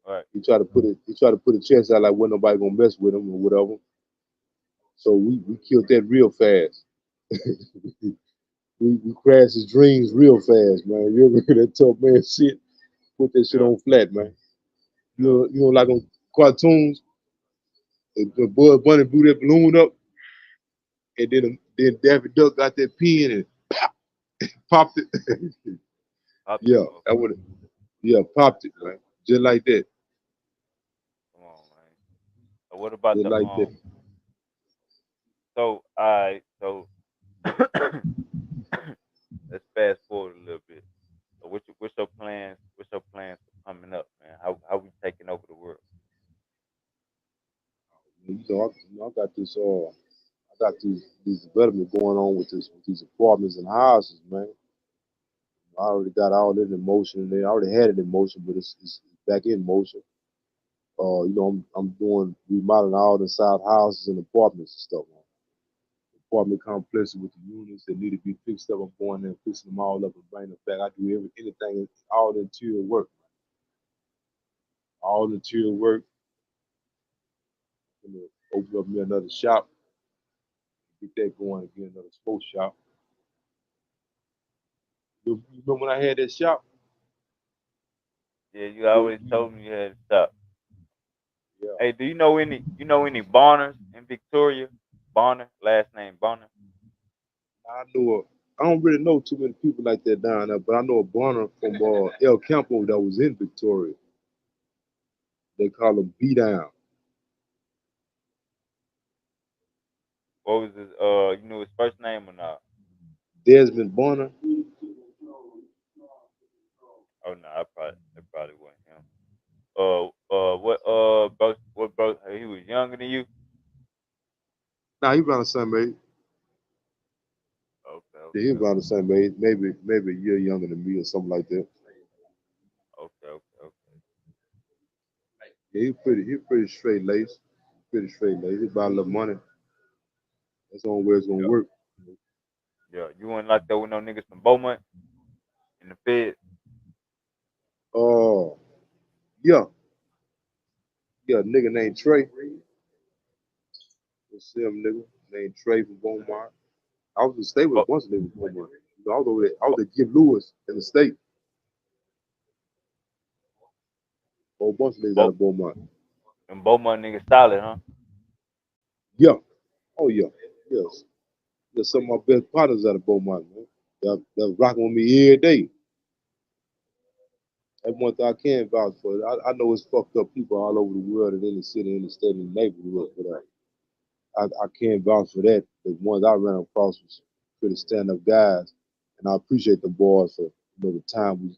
right.
He tried to put a chest out like wasn't nobody gonna mess with him or whatever. So we killed that real fast. We crashed his dreams real fast, man. You ever hear that tough man shit? Put that shit
Yeah.
on flat, man.
Yeah.
Like on cartoons, the Bud Bunny blew that balloon up, and then Daffy Duck got that pen and pop. Popped it.
Pop that
Yeah, I
motherfucker.
would. Yeah, popped it, man. Just like that.
Come on, man. So what about
Just
the
like that.
So I so let's fast forward a little bit. So what's your plans? What's your plans for coming up, man? How we taking over the world?
I got this. I got these development going on with this with these apartments and houses, man. I already got all that in motion, and I already had it in motion, but it's back in motion. I'm doing remodeling all the side houses and apartments and stuff. Man. Apartment complexes with the units that need to be fixed up. I'm going there and fixing them all up and bringing them back. I do anything, all the interior work, all the interior work. I'm gonna open up me another shop, get that going again, another smoke shop. You remember when I had that shop?
Yeah, you
You,
always
you,
told me you had to stop.
yeah.
Hey, do you know any Bonners in Victoria? Bonner, last name Bonner.
I know I don't really know too many people like that down there, but I know a burner from El Campo that was in Victoria. They call him B Down.
What was his you knew his first name or not?
Desmond Bonner.
Oh no, I probably it probably wasn't him. What bro? He was younger than you.
Nah, he around the same age.
Okay,
Yeah, he
okay,
around the same age. Maybe a year younger than me or something like that.
okay, okay, okay.
Yeah, he pretty straight laced. Pretty straight laced. He about a little money. That's the only way it's gonna
Yeah,
work.
yeah. You weren't like that with no niggas from Beaumont in the Fed.
Oh, yeah. Yeah, nigga named Trey. Let's see him nigga. Named Trey from Beaumont. I was in the state with a
Bo,
bunch of niggas from Beaumont. I was over there. I was
Bo,
at Jim Lewis in the state. A whole bunch of niggas out
Bo,
of Beaumont.
them Beaumont niggas solid, huh?
Yeah. Oh yeah. Yes. Yeah, some of my best partners out of Beaumont, man. That rocking with me every day. That's one thing I can vouch for. I know it's fucked up people all over the world in any city, in the state, in the neighborhood, but I can't vouch for that. The ones I ran across was pretty stand up guys, and I appreciate the boys for the time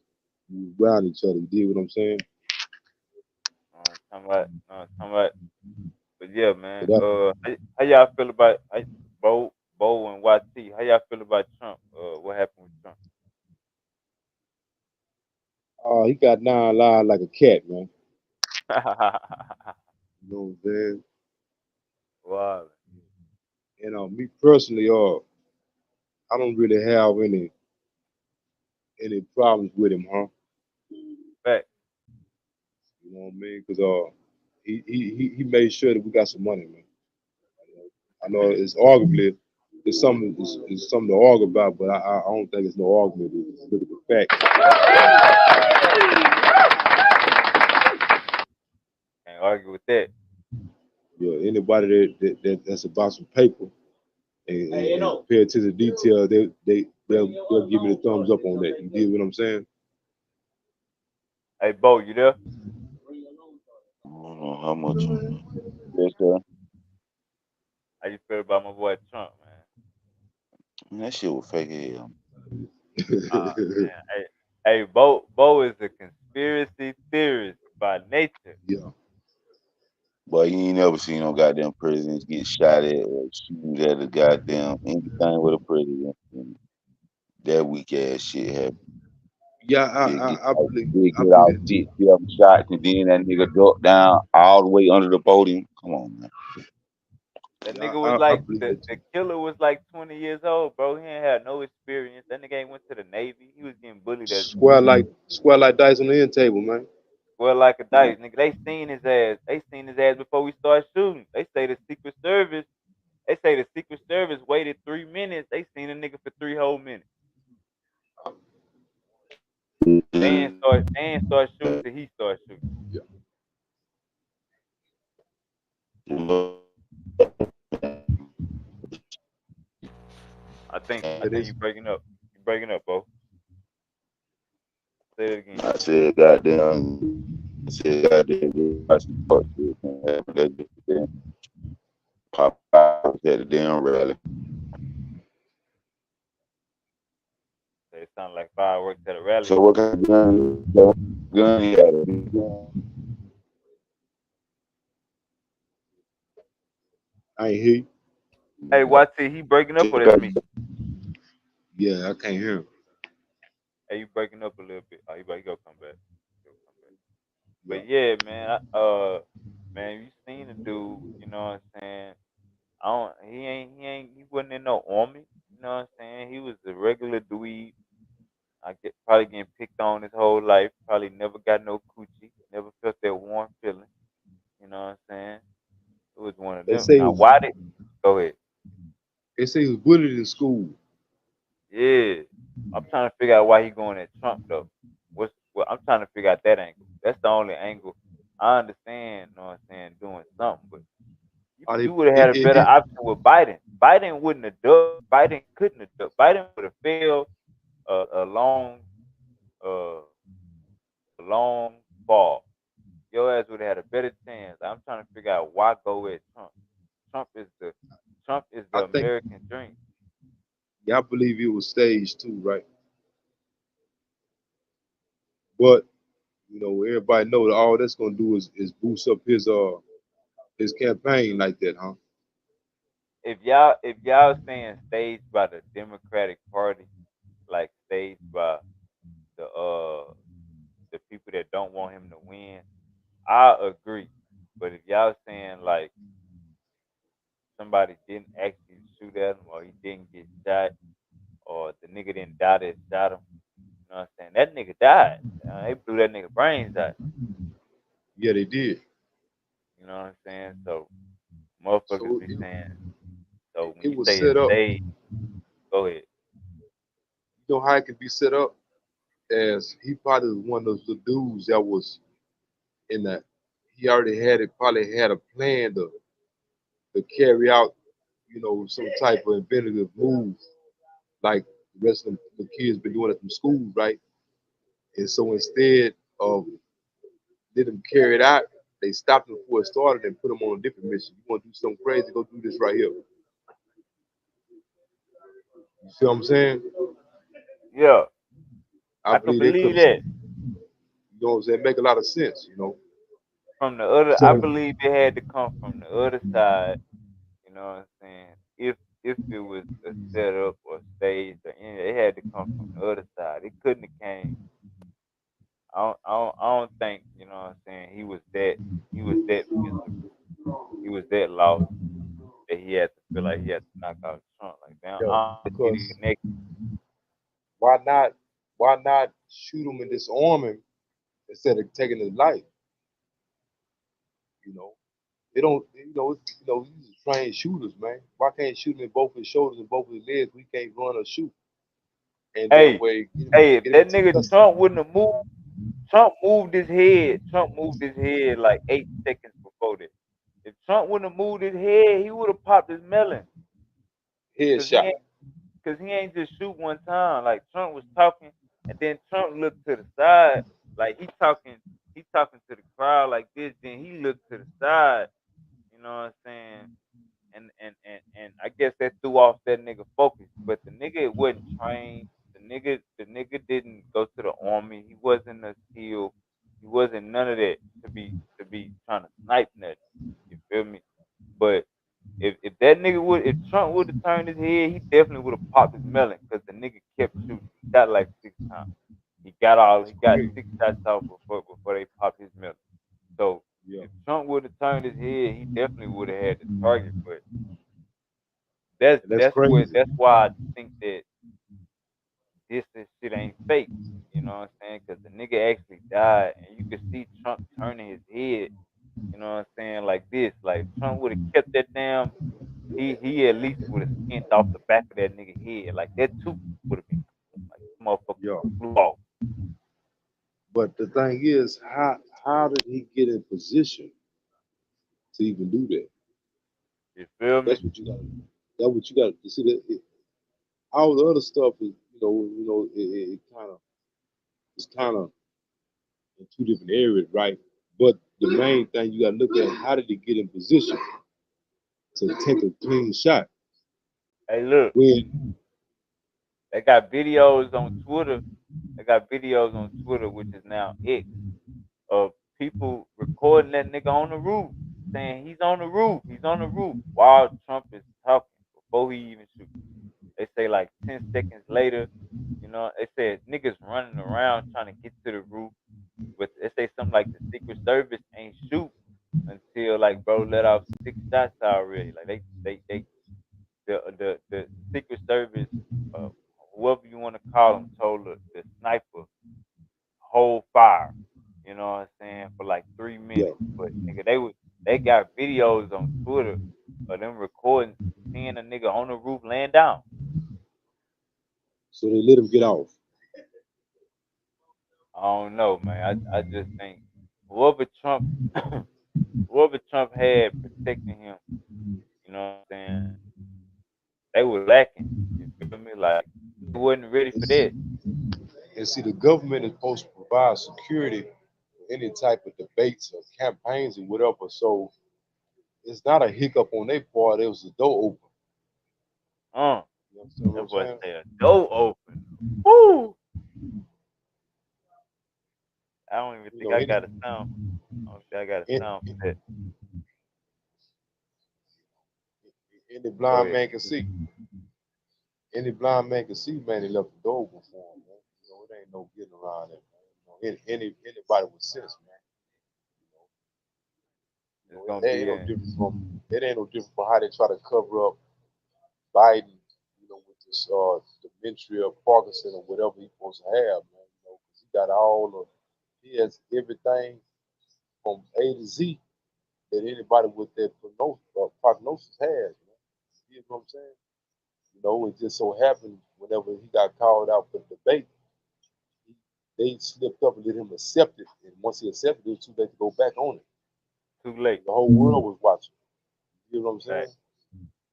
we around each other. You dig what I'm saying?
Talking about, talking about. But yeah,
So
man.
that
How y'all feel about Bo and YT? How y'all feel about Trump? What happened with Trump?
he got 9 lives like a cat, man. You know what I'm saying?
Wow.
And me personally, I don't really have any problems with him, huh?
Fact.
You know what I mean? Because he made sure that we got some money, man. I know it's arguably it's something to argue about, but I don't think it's no argument. It's look at the facts.
Can't argue with that.
Yeah, anybody that's about some paper and pay attention to detail, they'll give me the thumbs up on that. You get what I'm saying?
Hey, Bo, you there?
I don't know how much on that. Yes, sir.
How you feel about my boy Trump, man?
Man, that shit was fake as hell.
Man. Hey, Bo is a conspiracy theorist by nature.
Yeah,
But you ain't never seen no goddamn presidents get shot at or shoot at a goddamn anything with a president. And that weak ass shit happened.
yeah.
They
I
get
believe
out
that too.
6, 7 shots and then that nigga ducked down all the way under the podium. Come on, man.
That
Yeah,
nigga was
I
like
believe
the
that
the
too.
killer was like 20 years old, bro. He ain't had no experience. That nigga ain't went to the Navy. He was getting bullied as a kid.
Square like dice on the end table, man.
Well, like a dice, nigga. They seen his ass. They seen his ass before we started shooting. They say the Secret Service. They say the Secret Service waited 3 minutes. They seen a nigga for 3 whole minutes. They ain't start shooting till he started shooting.
Yeah,
I think
it
you
is.
breaking up. You breaking up, bro? Say it again.
I said, goddamn, I said, goddamn, just watch the fuck shit, man. But that just damn pop out at the damn rally.
Say it sound like fireworks at a rally.
So what kind of gun? Gun he had a big gun.
I ain't hear you.
Hey, watch it. He breaking up, or
Just
that's
got
me?
Yeah, I can't hear him.
Hey, you breaking up a little bit. Oh, he gonna come back. He'll come back.
Yeah.
But yeah, man. Man, you seen the dude? You know what I'm saying? I don't. He wasn't in no army. You know what I'm saying? He was a regular dweeb. I get probably getting picked on his whole life. Probably never got no coochie. Never felt that warm feeling. You know what I'm saying? It was one of
They
them.
say he
Now,
was
why did? Go ahead.
they say he was bullied in school.
Yeah, I'm trying to figure out why he going at Trump though. I'm trying to figure out that angle. That's the only angle. I understand, you know what I'm saying, doing something, but
Are they
you would have had
it,
a
it
better
did
option with Biden. Biden wouldn't have done. Biden couldn't have done. Biden would have failed a uh, long fall. Your ass would have had a better chance. I'm trying to figure out why go at Trump. Trump is the Trump is
I
the
think
American dream.
yeah, I believe it was staged too, right? But everybody know that all that's gonna do is boost up his campaign like that, huh?
If y'all saying staged by the Democratic Party, like staged by the people that don't want him to win, I agree. But if y'all saying like somebody didn't actually shoot at him or he didn't get shot or the nigga didn't die that shot him, you know what I'm saying? That nigga died. They blew that nigga brains out.
Yeah, they did.
You know what I'm saying? So motherfuckers
So
be
it,
saying. So when
it
you
was
say it's
set up.
staged, go ahead.
You know how it could be set up as he probably was one of those dudes that was in that he already had it probably had a plan to carry out, some type of inventive move like the rest of the kids been doing it from school, right? And so instead of let them carry it out, they stopped him before it started and put him on a different mission. You want to do something crazy? Go do this right here. You see what I'm saying?
Yeah,
I
I could
believe they could
believe
have,
that.
what I'm saying? Make a lot of sense.
From the other, I
So
believe it had to come from the other side. You know what I'm saying? If it was a setup or stage or any, it had to come from the other side. It couldn't have came. I don't think you know what I'm saying. He was that miserable. He was that lost that he had to feel like he had to knock out Trump. Like damn,
yeah,
I don't see the
because
connection.
why not shoot him and disarm him instead of taking his life? You know, they don't. These are trained shooters, man. Why can't shoot him in both his shoulders and both his legs? We can't run or shoot, and that
Hey,
way
hey, if
get him
that
into
nigga
custody.
Trump wouldn't have moved, Trump moved his head. Trump moved his head like 8 seconds before that. If Trump wouldn't have moved his head, he would have popped his melon. Cause he
Headshot.
ain't, cause he ain't just shoot one time. Like Trump was talking, and then Trump looked to the side, like he talking to the crowd like this. Then he looked to the side. You know what I'm saying? And I guess that threw off that nigga focus. But the nigga wasn't trained. The nigga didn't go to the army. He wasn't a SEAL. He wasn't none of that to be trying to snipe nothing. You feel me? But if Trump would have turned his head, he definitely would have popped his melon because the nigga kept shooting. He shot like 6 times. He got
Okay.
6 shots off before they popped his melon. So
Yeah.
if Trump would have turned his head, he definitely would have had the target. But
And that's crazy.
that's why I think that this shit ain't fake. You know what I'm saying? Because the nigga actually died, and you could see Trump turning his head. You know what I'm saying? Like this, like Trump would have kept that damn. He at least would have skinned off the back of that nigga head. Like that tooth would have been like motherfucker
Yeah.
flew off.
But the thing is, how did he get in position to even do that?
You feel me?
That's what you got. That's what you got. You see that all the other stuff is, it it's kind of in two different areas, right? But the main thing you got to look at, how did he get in position to take a clean shot?
Hey, look,
When
they got videos on Twitter. They got videos on Twitter, which is now X, of people recording that nigga on the roof, saying he's on the roof, he's on the roof, while Trump is talking before he even shoots. They say like 10 seconds later, they said niggas running around trying to get to the roof. But they say something like the Secret Service ain't shoot until like bro let off 6 shots already. Like they the Secret Service, uh, whoever you want to call them, told the sniper hold fire. You know what I'm saying, for like 3 minutes.
yeah,
But nigga, they got videos on Twitter of them recording, seeing a nigga on the roof laying down.
so they let him get off.
I don't know, man. I just think whoever Trump whoever Trump had protecting him, you know what I'm saying, they were lacking. You feel me? Like they wasn't ready for
And
that.
see, and see, the government is supposed to provide security for any type of debates or campaigns or whatever. So it's not a hiccup on their part. It was the door open.
Uh,
You understand what
that
I'm
boy
saying?
said door open. Woo! I don't even
You
think
know,
I got a sound. I don't think I got a
any,
sound for that.
any
Go
blind
ahead.
man can see. Any blind man can see, man, they left the door open for him, man. It ain't no getting around it, man. Anybody with sense, man.
It's gonna
It ain't
be
no
in
different from how they try to cover up Biden, with this dementia or Parkinson or whatever he's supposed to have, man. 'Cause he got he has everything from A to Z that anybody with that prognosis has, man. You know what I'm saying? It just so happened whenever he got called out for the debate, he, they slipped up and let him accept it. And once he accepted it, it was too late to go back on it.
too late.
The whole world was watching. You know what I'm
That
saying?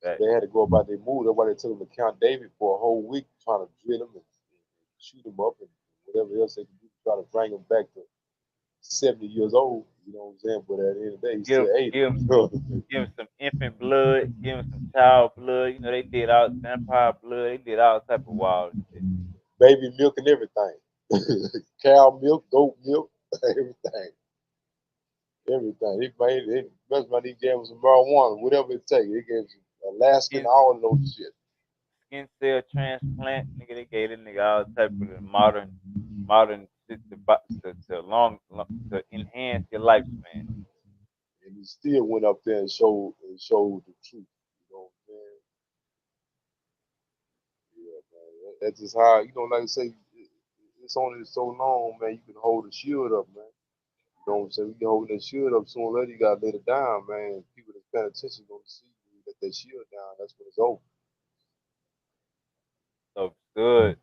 So
that
they had to go about their move. That's why they took him to Camp David for a whole week trying to drill him and shoot him up and whatever else they could do to try to bring him back to 70 years old. You know what I'm saying? But at the end of the day, he's
give
still 80.
give him give him some infant blood, give him some child blood. They did all vampire blood. They did all type of wild shit.
Baby milk and everything. Cow milk, goat milk, everything. Everything. That's why they gave him some marijuana, whatever it takes. They gave him some Alaskan,
Skin
all of those shit.
skin cell transplant, nigga. They gave that nigga all type of the modern shit to enhance your lifespan.
And he still went up there and showed the truth. You know what I'm saying? Yeah, man. That's just how, like I say, it's only so long, man, you can hold the shield up, man. You know what I'm saying? You can hold that shield up, sooner or later you gotta let it down, man. People that's paying attention gonna see you let that shield down. That's when it's over.
Overstood,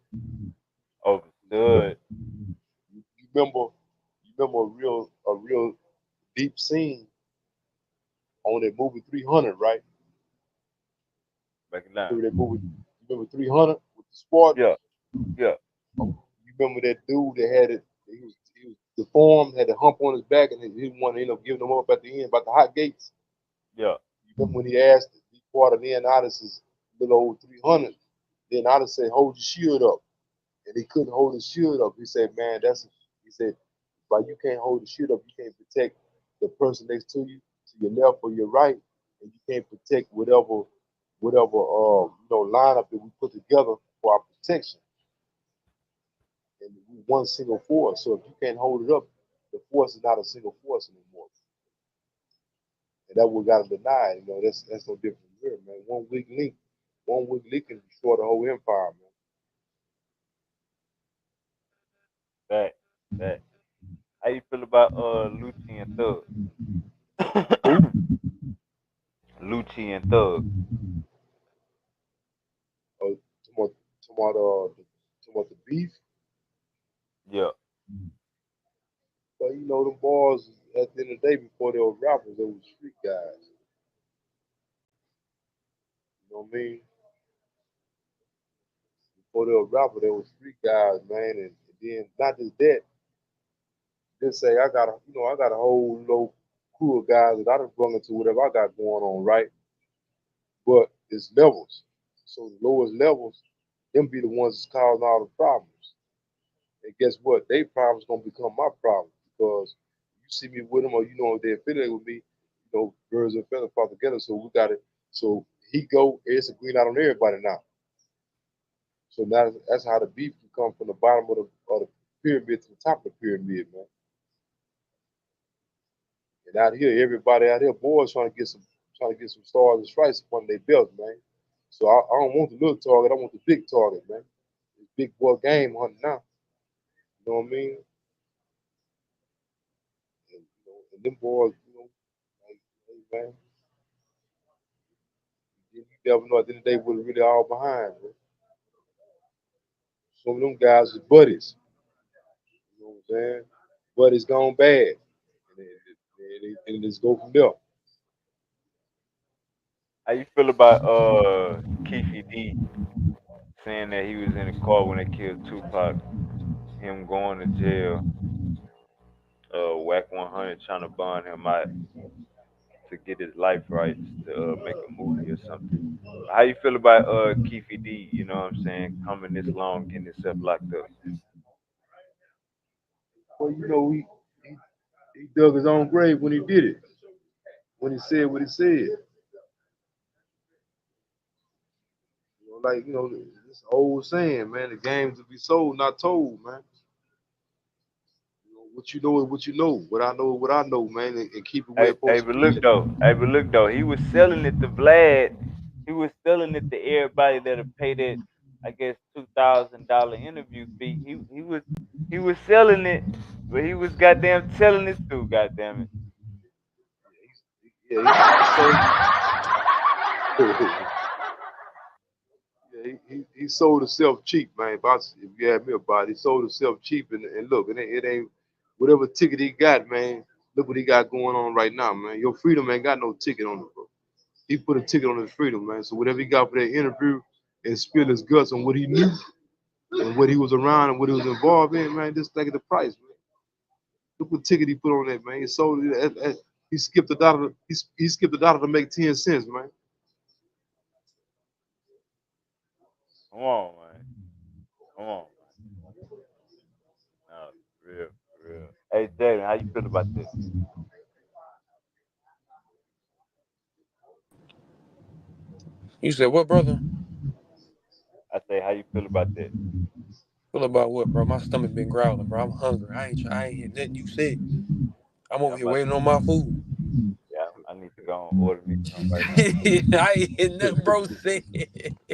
overstood.
You remember a real deep scene on that movie 300, right?
Break it down.
Remember that movie? You remember 300 with the Spartans?
Yeah, yeah,
You remember that dude that had it? He was deformed, had a hump on his back, and he didn't want to end up giving him up at the end about the hot gates.
yeah.
You remember when he asked to be part of Leonidas' little old 300? Leonidas said, "Hold your shield up," and he couldn't hold his shield up. He said, "Man, he said, but you can't hold the shield up. You can't protect the person next to you, to your left or your right, and you can't protect whatever lineup that we put together for our protection. And we one single force. So if you can't hold it up, the force is not a single force anymore. And that what got him denied. That's no different from here, man. One weak link can destroy the whole empire, man.
That that. How you feel about Lucci and Thug?
Who?
Lucci and Thug.
Talking about the beef.
Yeah,
But them boys at the end of the day, before they were rappers, they were street guys. You know what I mean? before they were rapper, they was street guys, man, and then not just that, just say I got a whole little crew of guys that I done brung into whatever I got going on, right? But it's levels. So the lowest levels, them be the ones that's causing all the problems. And guess what? They problems gonna become my problem because you see me with them or you know they affiliate with me, birds and feathers fall together. So we got it. So he go, it's a green out on everybody now. So now that's how the beef can come from the bottom of the pyramid to the top of the pyramid, man. And out here, everybody out here, boys trying to get some stars and stripes upon their belt, man. So I don't want the little target, I want the big target, man. It's big boy game hunting now. You know what I mean? And them boys, like, hey, man, you never know at the end of the day what really all behind, man. Some of them guys is buddies. You know what I'm saying? Buddies gone bad. And just go from there.
How you feel about Keefe D saying that he was in the car when they killed Tupac, him going to jail, Whack 100 trying to bond him out to get his life rights to make a movie or something. How you feel about Keefe D? You know what I'm saying? Coming this long, getting himself locked up.
Well, he dug his own grave when he did it. When he said what he said. This old saying, man, the game's to be sold, not told, man. What you know is what you know. What I know is what I know, man, and keep it where it's
Hey,
supposed to
but
be
look
at.
though. Hey, but look though. He was selling it to Vlad. He was selling it to everybody that'll pay that, I guess, $2,000 interview fee. He was selling it, but he was goddamn telling it too. Goddamn it.
Yeah, he sold himself cheap, man. If you ask me about it, he sold himself cheap. And look, it ain't whatever ticket he got, man. Look what he got going on right now, man. Your freedom ain't got no ticket on it, bro. He put a ticket on his freedom, man. So whatever he got for that interview and spill his guts on what he knew and what he was around and what he was involved in, man, just think of the price, man. Look what ticket he put on that, man. He sold it. He skipped the dollar. He skipped the dollar to make 10 cents, man.
Come on, man. Come on, man. No, for real, for real. Hey, Jaden, how you feel about this?
You said what, brother?
I say, how you feel about that?
Feel about what, bro? My stomach been growling, bro. I'm hungry. I ain't hit nothing you said. I'm
Yeah,
over
I'm
here
about
waiting on my food.
yeah, I need to go and order me some right now.
I ain't hit nothing, bro. Said.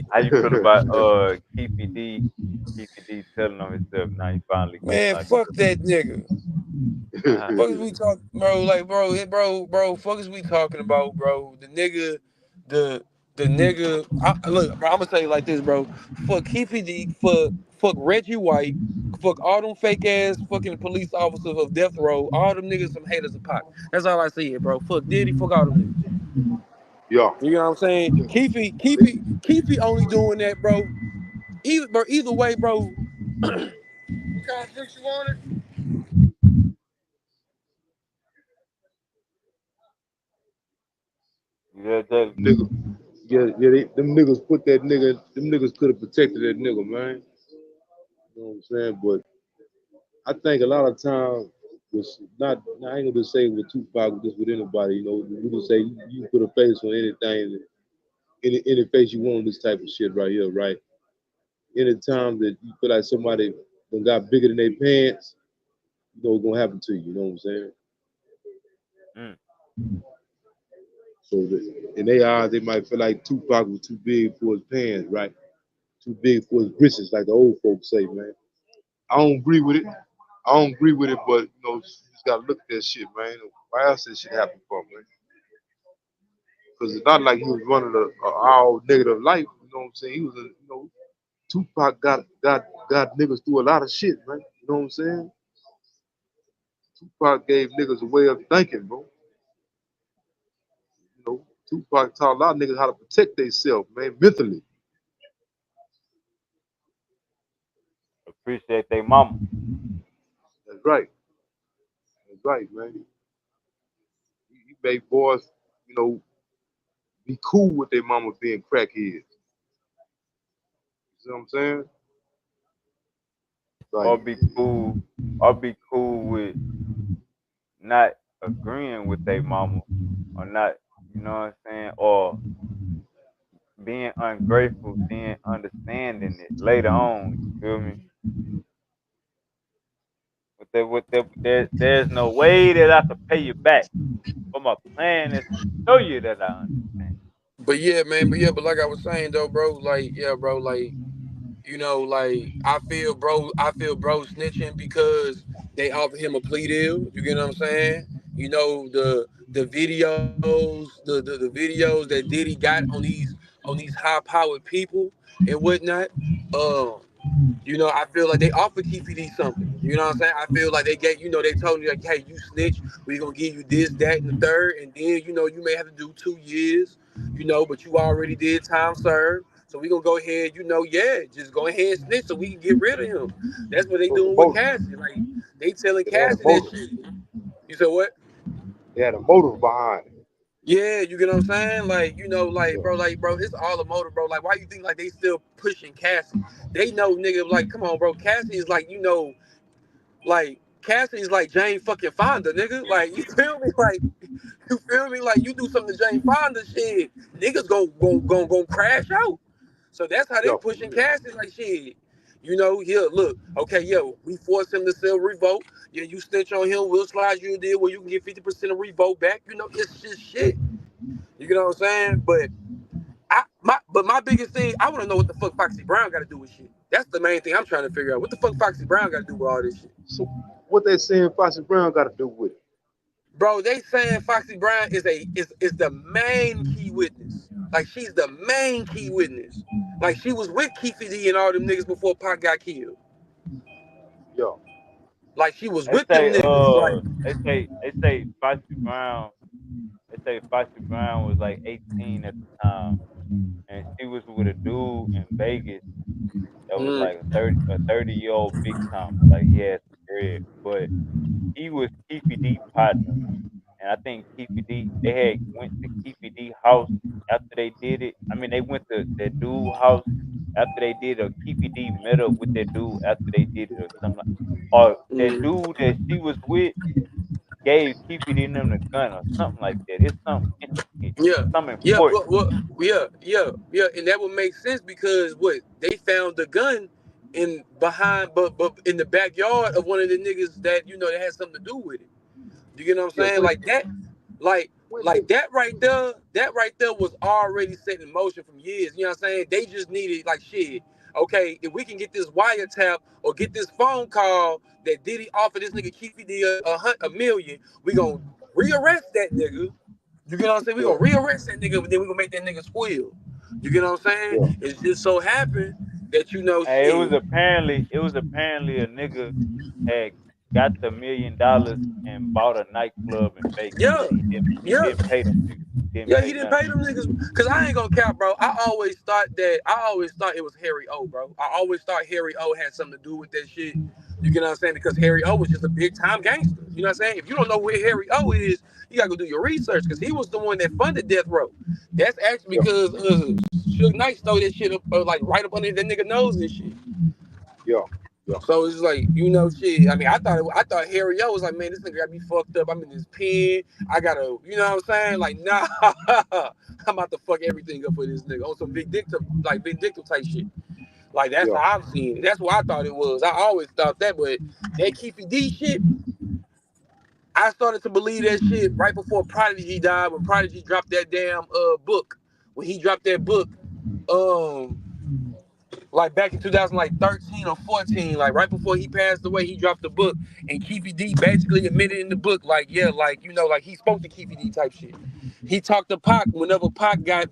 How you feel about Keefe D? Keefe D telling on himself now he finally getting
Man,
like
fuck that nigga.
uh
Fuck is we talking, bro? Like, bro. Fuck is we talking about, bro? The the nigga. Look, bro. I'm gonna tell you like this, bro. Fuck Keefe D. Fuck Reggie White. Fuck all them fake ass fucking police officers of death row. All them niggas some haters of Pac. That's all I see it, bro. Fuck Diddy. Fuck all them niggas.
Yeah.
You know what I'm saying? Keefe only doing that, bro. Either way, bro. What kind of drinks you want it?
yeah, Jaden.
Nigga, them niggas put that nigga, them niggas could have protected that nigga, man. You know what I'm saying? But I think a lot of times was not, I ain't gonna say with Tupac, just with anybody, we can say you can put a face on anything, any face you want on this type of shit right here, right? Anytime that you feel like somebody done got bigger than their pants, you know what's gonna happen to you, you know what I'm saying?
Mm.
So that in their eyes, they might feel like Tupac was too big for his pants, right? Too big for his britches, like the old folks say, man. I don't agree with it. I don't agree with it, but you just gotta look at that shit, man. Why else that shit happen for, man? Because it's not like he was running a all negative life. You know what I'm saying? He was Tupac got niggas through a lot of shit, man. You know what I'm saying? Tupac gave niggas a way of thinking, bro. Tupac taught a lot of niggas how to protect themselves, man, mentally.
appreciate their mama.
That's right. That's right, man. He made boys, you know, be cool with their mama being crackheads. You see what I'm saying?
Or
Like,
be cool or be cool with not agreeing with their mama or not, you know what I'm saying, or being ungrateful, then understanding it later on. You feel me? There's no way that I could pay you back, but my plan is to show you that I understand.
But yeah, man. But like I was saying though, bro. Like yeah, bro. Like like I feel bro snitching because they offered him a plea deal. You get what I'm saying? The videos, the videos that Diddy got on these high powered people and whatnot. Um, I feel like they offered TPD something. You know what I'm saying? I feel like they gave, they told me like, hey, you snitch, we're gonna give you this, that, and the third, and then you may have to do 2 years, but you already did time served. So we gonna go ahead, yeah, just go ahead and snitch so we can get rid of him. That's what they
it was a
doing with
motive.
Cassie. Like they telling
It had a
Cassie that
motive.
shit. You said what?
It had a motive behind it.
Yeah, you get what I'm saying? Like,
Yeah.
like, bro, it's all a motive, bro. Like, why you think like they still pushing Cassie? They know, nigga, like, come on, bro. Cassie is like, like Cassie's like Jane fucking Fonda, nigga. Like you feel me? Like you feel me? Like you do something to Jane Fonda shit, niggas gon' crash out. So that's how they
Yeah, for
pushing
real.
Cassie like shit. Yeah, look, okay, yo, we force him to sell revolt. Yeah, you snitch on him, we'll slide you a deal where you can get 50% of revolt back. It's just shit. You know what I'm saying? But my biggest thing, I want to know what the fuck Foxy Brown got to do with shit. That's the main thing I'm trying to figure out. What the fuck Foxy Brown got to do with all this shit?
So what they saying Foxy Brown got to do with it?
Bro, they saying Foxy Brown is the main key witness. Like she's the main key witness. Like she was with Keefy D and all them niggas before Pac got killed.
Yeah,
Like she was
They
with them
say
niggas. Like
they say Foxy Brown they say Foxy Brown was like 18 at the time, and she was with a dude in Vegas that was like
mm,
a 30-year-old big time, like he had some bread, but he was Keefy D partner, and I think Keefy D they had went to Keefy D house after they did it. I mean, they went to that dude house after they did it, or Keefy D met up with that dude after they did it, or something. Or that
mm.
dude that she was with gave Keefy D them the gun, or something like that. It's something intricate,
Yeah,
something
yeah,
important.
yeah, and that would make sense because what they found the gun in behind, but in the backyard of one of the niggas that that had something to do with it. You get what I'm
yeah.
saying? Like that, like
When
like that right there was already set in motion from years. You know what I'm saying? They just needed like shit. Okay, if we can get this wiretap or get this phone call that Diddy offered this nigga Keefy D a million, we gonna rearrest that nigga. You get what I'm saying? We
yeah,
gonna rearrest that nigga, but then we gonna make that nigga squeal. You get what I'm saying?
yeah,
It's just so happened that
Hey, it was
shit.
apparently a nigga had got the $1 million and bought a nightclub in Vegas,
Yeah,
and he
yeah.
didn't pay them niggas. He didn't
Yeah,
pay
he didn't
none of
pay them niggas. Cause I ain't gonna count, bro. I always thought it was Harry O, bro. I always thought Harry O had something to do with that shit. You get what I'm saying? Because Harry O was just a big time gangster. You know what I'm saying? If you don't know where Harry O is, you gotta go do your research because he was the one that funded Death Row. That's actually
yeah,
because Suge Knight stole that shit up like right up under that nigga nose and shit.
yeah, yeah,
So it's like, shit. I mean, I thought Harry O was like, man, this nigga got me fucked up. I'm in this pen. I gotta, you know what I'm saying? Like, nah, I'm about to fuck everything up for this nigga on some vindictive type shit. Like that's
yeah,
how I'm seeing it. That's what I thought it was. I always thought that, but that Keefy D shit, I started to believe that shit right before Prodigy died. When Prodigy dropped that damn book, when he dropped that book, um like back in 2013 or 14, like right before he passed away, he dropped the book, and Keefy D basically admitted in the book, like yeah, like like he spoke to Keefy D type shit. He talked to Pac whenever Pac got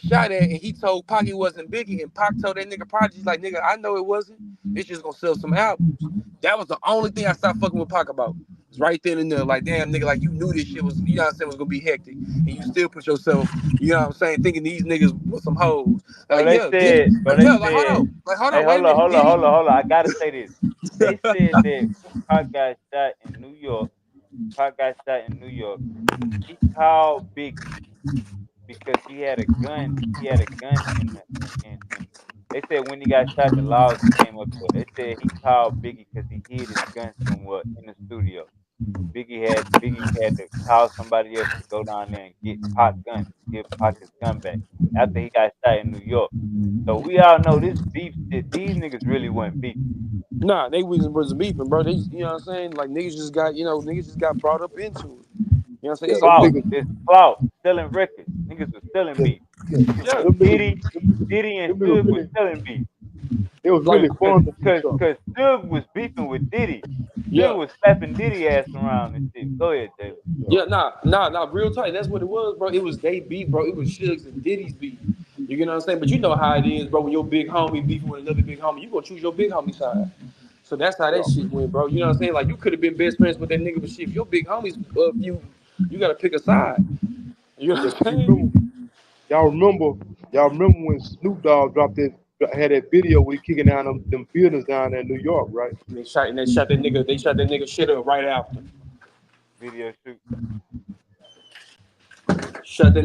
shot at, and he told Pac it wasn't Biggie, and Pac told that nigga Prodigy like nigga, I know it wasn't. It's just gonna sell some albums. That was the only thing I stopped fucking with Pac about. right then and there. Like, damn, nigga, like you knew this shit was, you know what I'm saying, was gonna be hectic, and you still put yourself, you know what I'm saying, thinking these niggas was some hoes. Like, yeah, Diddy,
Bro, they
yeah,
said,
like hold
hey,
on, wait a
hold on,
minute,
hold on,
Diddy.
hold on, hold on. I gotta say this. They said that when Pac got shot in New York, Pac got shot in New York. He called Biggie because he had a gun. He had a gun in the in. They said when he got shot, the laws came up to it. They said he called Biggie because he hid his gun somewhere in the studio. Biggie had to call somebody else to go down there and get Pac gun, give Pac his gun back after he got shot in New York. So we all know this beef shit. These niggas really wasn't beef.
Nah, they wasn't beefing, bro. They, you know what I'm saying? Like niggas just got, niggas just got brought up into it. You know what I'm saying?
Yeah,
It's a
them
Clout.
big,
niggas,
It's clout. Selling records. Niggas was selling
yeah,
beef.
yeah,
them niggas,
Diddy and
them niggas
Suge was
really,
selling beef.
it was
like,
Cause,
really
cause,
fun to
cause,
each other.
cause Suge was beefing with Diddy. Suge
yeah.
was slapping Diddy ass around and shit. Go ahead, Jalen.
Yeah,
Yeah, nah, real tight. That's what it was, bro. It was they beef, bro. It was Suge's and Diddy's beef. You get what I'm saying? But you know how it is, bro. When your big homie beefing with another big homie, you gonna choose your big homie side. So that's how that
yeah.
shit went, bro. You know what I'm saying? Like you could have been best friends with that nigga, but shit, if your big homies, you gotta pick a side. You know
Yeah,
what I'm
'cause you
saying?
remember, y'all remember, y'all remember when Snoop Dogg had that video where he kicking down them buildings down there in New York, right?
They shot that nigga shit up right after.
Video shoot.
Shot that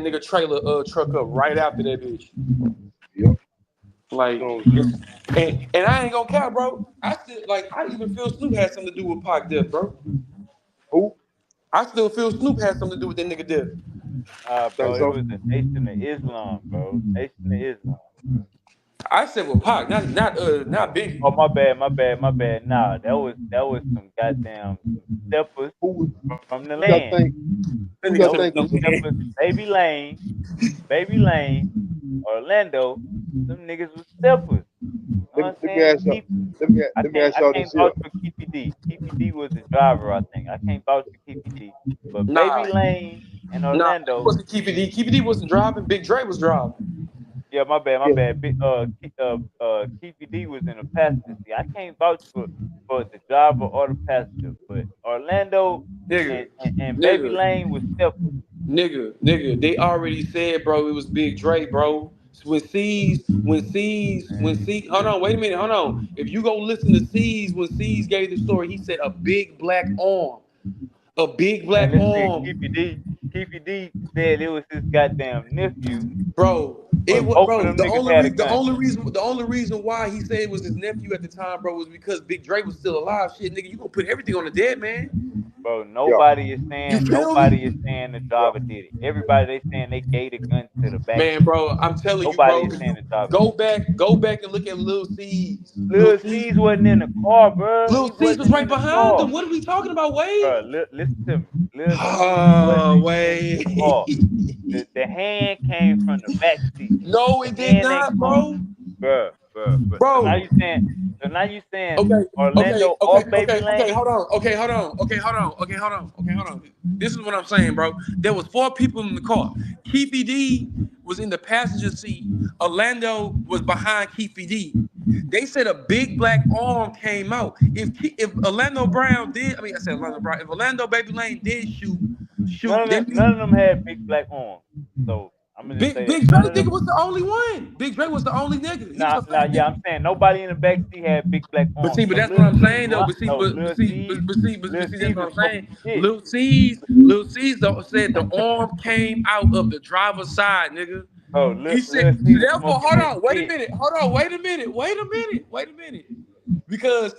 nigga trailer truck up right after that bitch.
Yep. You
Like,
know,
and I ain't gonna care, bro. I even feel Snoop had something to do with Pac death, bro.
who
I still feel Snoop had something to do with that nigga death.
think
Bro, it
so?
was the Nation of Islam, bro. Nation of Islam.
I said with Pac, not Biggie.
Oh my bad. Nah, that was some goddamn some steppers
Who
from the
who
land.
y'all think?
That
Who
nigga
y'all
That
said
was
with
think
some
no
is
steppers.
man.
Baby Lane, Orlando. Them niggas was steppers. You know what I'm
let me
saying?
ask y'all. Let me ask
I
y'all
can't
this here.
vouch for Keefy D. Keefy D was the driver, I think. I can't vouch for Keefy D. But Baby
Nah,
Lane and
it
Orlando,
wasn't Keefy D. Keefy D wasn't driving. Big Dre was driving.
yeah, my
Yeah,
bad. Keefy D was in the passenger seat. I can't vouch for the driver or the passenger, but Orlando and,
Nigga,
and, and Baby
nigga,
Lane was steppers.
nigga. They already said, bro, it was Big Dre, bro. Hold on, wait a minute, hold on. If you go listen to C's, when C's gave the story, he said a big black arm, a big
Man,
black
listen,
arm,
Keefy D said it was his goddamn nephew,
bro. It
but
was,
both of
bro.
them niggas had a gun.
The only reason why he said it was his nephew at the time, bro, was because Big Dre was still alive. Shit, nigga, you gonna put everything on the dead man.
Bro,
yeah,
You feel me?
nobody is saying the
yeah.
driver did it. Everybody they saying they gave the gun to the back
Man,
seat.
bro, I'm telling you,
Nobody
bro.
is
If
saying
you
the driver did it.
go back and look at Lil C's.
Lil C's wasn't in the car, bro.
Lil
He
C's was
wasn't
right
in the
behind
car,
them. What are we talking about,
bro.
Wade?
Listen to me. Lil C's
Oh,
wasn't in the
Wade.
car. The hand came from the back seat.
No,
The
it did
hand ain't
not,
come,
bro.
bro.
Bro.
So now you saying
Okay,
Orlando or Baby
okay.
Lane?
Hold on. Okay, hold on. This is what I'm saying, bro. There was four people in the car. Keefy D was in the passenger seat. Orlando was behind Keefy D. They said a big black arm came out. If Orlando Brown did, I mean, I said Orlando Brown. If Orlando Baby Lane did shoot, that
None
means
of them had big black arms. So I'm gonna just say that
Big Dre
none of
nigga
them.
was the only one. Big Dre was the only nigga. He was
Nah,
the
nah,
fat
yeah,
nigga.
I'm saying nobody in the back seat had big black
But
arms.
see, but
So
that's what
Lil
I'm
C's,
saying though.
Lil
See, that's
C's
what
was
I'm
fucking
saying.
shit.
Lil C's though said the arm came out of the driver's side, nigga.
Oh,
He said,
Lil
so
C was
therefore,
smoking
hold
that
on, wait a
shit.
minute, wait a minute. Because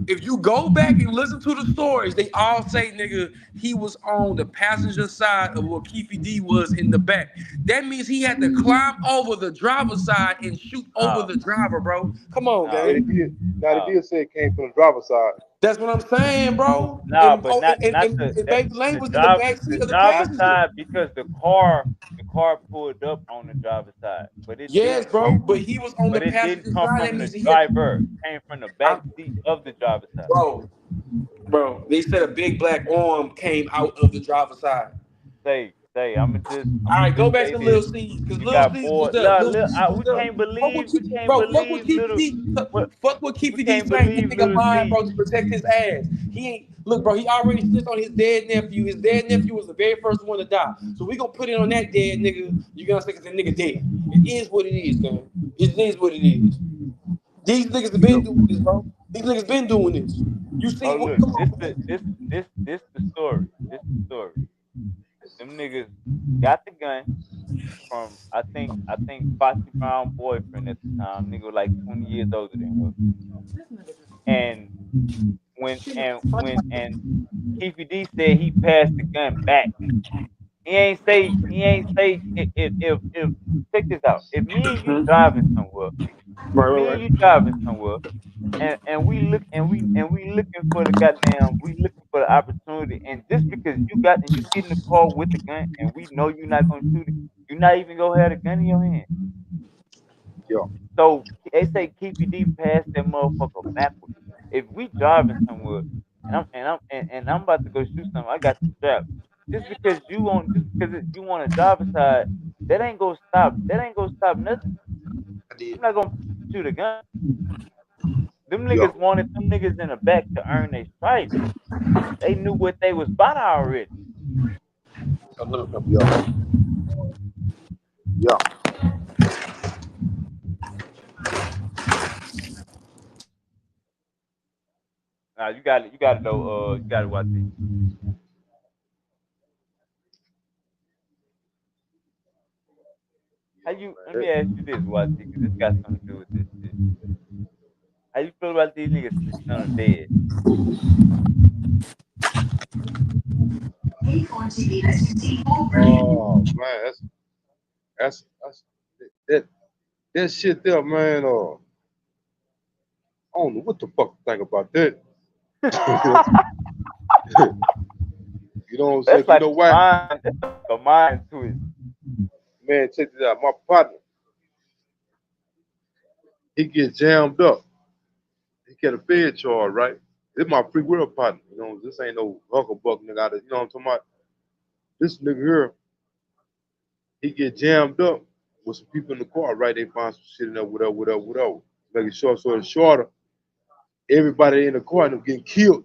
if you go back and listen to the stories, they all say, nigga, he was on the passenger side of what Keefy D was in the back. That means he had to climb over the driver's side and shoot over
No,
the driver, bro. Come on,
no,
Yeah, they
gang.
did. Now they
no,
did say it came from the driver's side.
That's what I'm saying, bro.
no, but not
And Baby Lane
the
was in the
job
back seat
the
of the
driver's
passenger.
side because the car pulled up on the driver's side,
Yes, bro. But he was on the
but it didn't
passenger
come
side. That
from the
means he had,
driver. It came from the back
I,
seat of the driver's side.
bro, They said a big black arm came out of the driver's side.
I'm
All
gonna
right, go
just
back
say
to
this.
Lil C's because
We
Lil
got
C's was
bored.
there. Lil C's was
We
there.
can't believe
Fuck what
little.
Keefy D.
What
Fuck what
we
Keefy D
can't
saying. That
believe
nigga
little
lying,
C.
bro, to protect his ass. He ain't. Look, bro, he already snitched on his dead nephew. His dead nephew was the very first one to die. So we gonna put it on that dead nigga. You gonna say 'cause that nigga dead. It is what it is, man. It is what it is. These niggas have been
Yep.
doing this, bro. These niggas been doing this. You see
Oh
what?
look,
Come on.
this the story. This the story. Them niggas got the gun from I think Foxy Brown boyfriend at the time. Nigga was like 20 years older than her. And when Keefy D said he passed the gun back. He ain't say if check this out. If me and you
Mhm.
driving somewhere,
Right,
me
right,
and you
right.
driving somewhere, and we looking for the goddamn we looking for the opportunity, and just because you get in the car with the gun and we know you're not gonna shoot it, you're not even gonna have the gun in your hand.
Yeah.
So they say keep your D past that motherfucker backwards. If we driving somewhere and I'm about to go shoot something, I got the strap. Just because you want a driver's side, that ain't gonna stop nothing.
I did.
I'm not gonna shoot a gun. Them
Yeah.
niggas wanted them niggas in the back to earn their stripes. They knew what they was about already.
A little bit.
Yeah. Yeah.
Now you got it though. You got it, watch it. How you? Let me
Man,
ask you this, watch it, because this got something to do with this shit. How you feel about these niggas sleeping on the bed?
oh man, that's that that shit there, man. I don't know what the fuck to think about that. You know what I'm saying?
That's
You
like
know
a
why?
mind. That's like a mind twist.
Man, check this out. My partner, he get jammed up. He get a fed charge, right? This my free will partner. You know, this ain't no hucklebuck nigga out of, you know what I'm talking about? This nigga here, he get jammed up with some people in the car, right? They find some shit in there, whatever, whatever, whatever. Making short story shorter, everybody in the car ended up getting killed.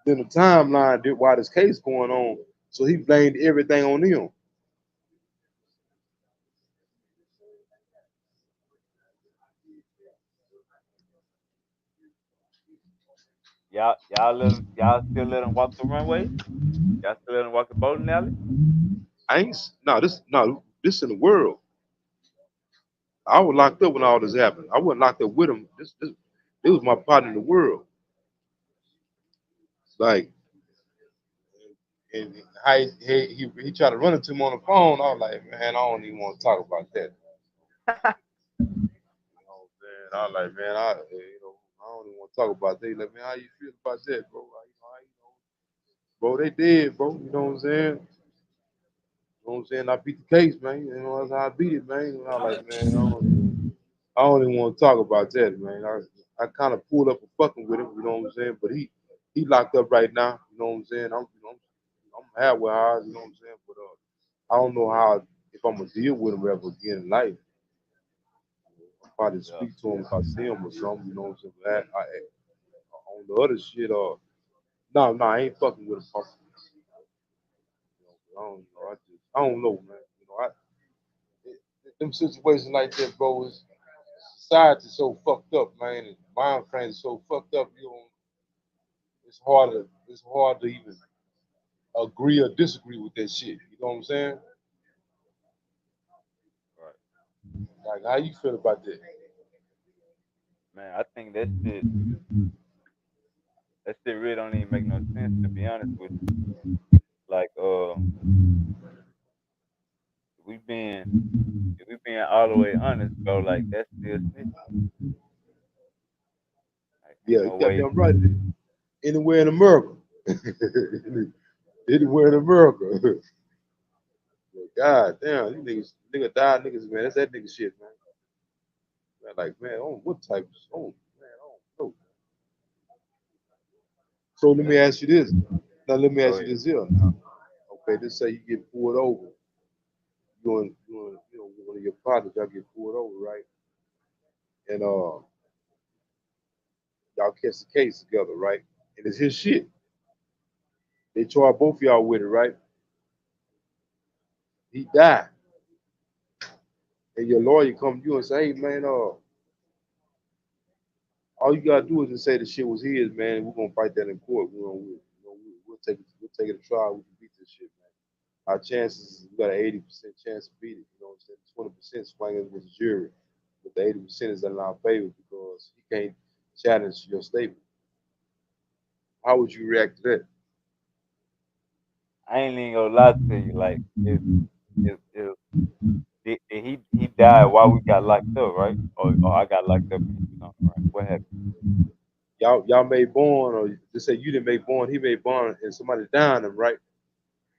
Then the timeline did while this case going on. So he blamed everything on them.
Y'all still let them walk the runway? Y'all still let them walk the bowling alley?
I ain't this in the world. I was locked up when all this happened. I wasn't locked up with him. This was my partner in the world. Like, and how he tried to run into him on the phone. I was like, man, I don't even want to talk about that. You know, man, I was like, man, I don't even want to talk about that. He like, man, how you feel about that, bro? Bro, they dead, bro. You know what I'm saying? You know what I'm saying? I beat the case, man. You know, that's how I beat it, man. And I was like, man, I don't even want to talk about that, man. I kind of pulled up a fucking with him, you know what I'm saying? But he locked up right now, you know what I'm saying? I'm halfway high, you know what I'm saying? But I don't know how if I'm gonna deal with him ever again in life. I'll probably
Yeah,
speak to him if I see him or something, you know what I'm saying? But on the other shit, no, I ain't fucking with him. I don't know, man. You know, them situations like that, bro, is society so fucked up, man, and mind frames so fucked up. You know, it's hard to even agree or disagree with that shit. You know what I'm saying?
right.
Like, how you feel about that?
Man, I think that shit really don't even make no sense to be honest with you. Like we been if we being all the way honest, bro, like that's still snitching. Like
Yeah,
ain't
you
no
got
way.
damn right. Anywhere in America, anywhere in America. God damn, you niggas, nigga die, niggas, man. That's that nigga shit, man. Man, like, man, oh, what type? Oh, man, I don't know. So let me
That's
ask you this. Now let me
go
ask you
ahead.
this here. Now, okay, let's say you get pulled over. One of your partners, y'all get pulled over, right? And y'all catch the case together, right? And it's his shit. They charged both of y'all with it, right? He died, and your lawyer come to you and say, "Hey, man, all you gotta do is just say the shit was his, man. We're gonna fight that in court. We'll take it to trial. We can beat this shit, man. Our chances, we got an 80% chance to beat it. You know what I'm saying? 20% swinging with the jury, but the 80% is in our favor because he can't challenge your statement. How would you react to that?
I ain't even gonna lie to you. Like if he died while we got locked up, right? Or I got locked up and he was on the run. What happened?
Y'all made bond, or just say you didn't make bond, he made bond, and somebody downed him, right?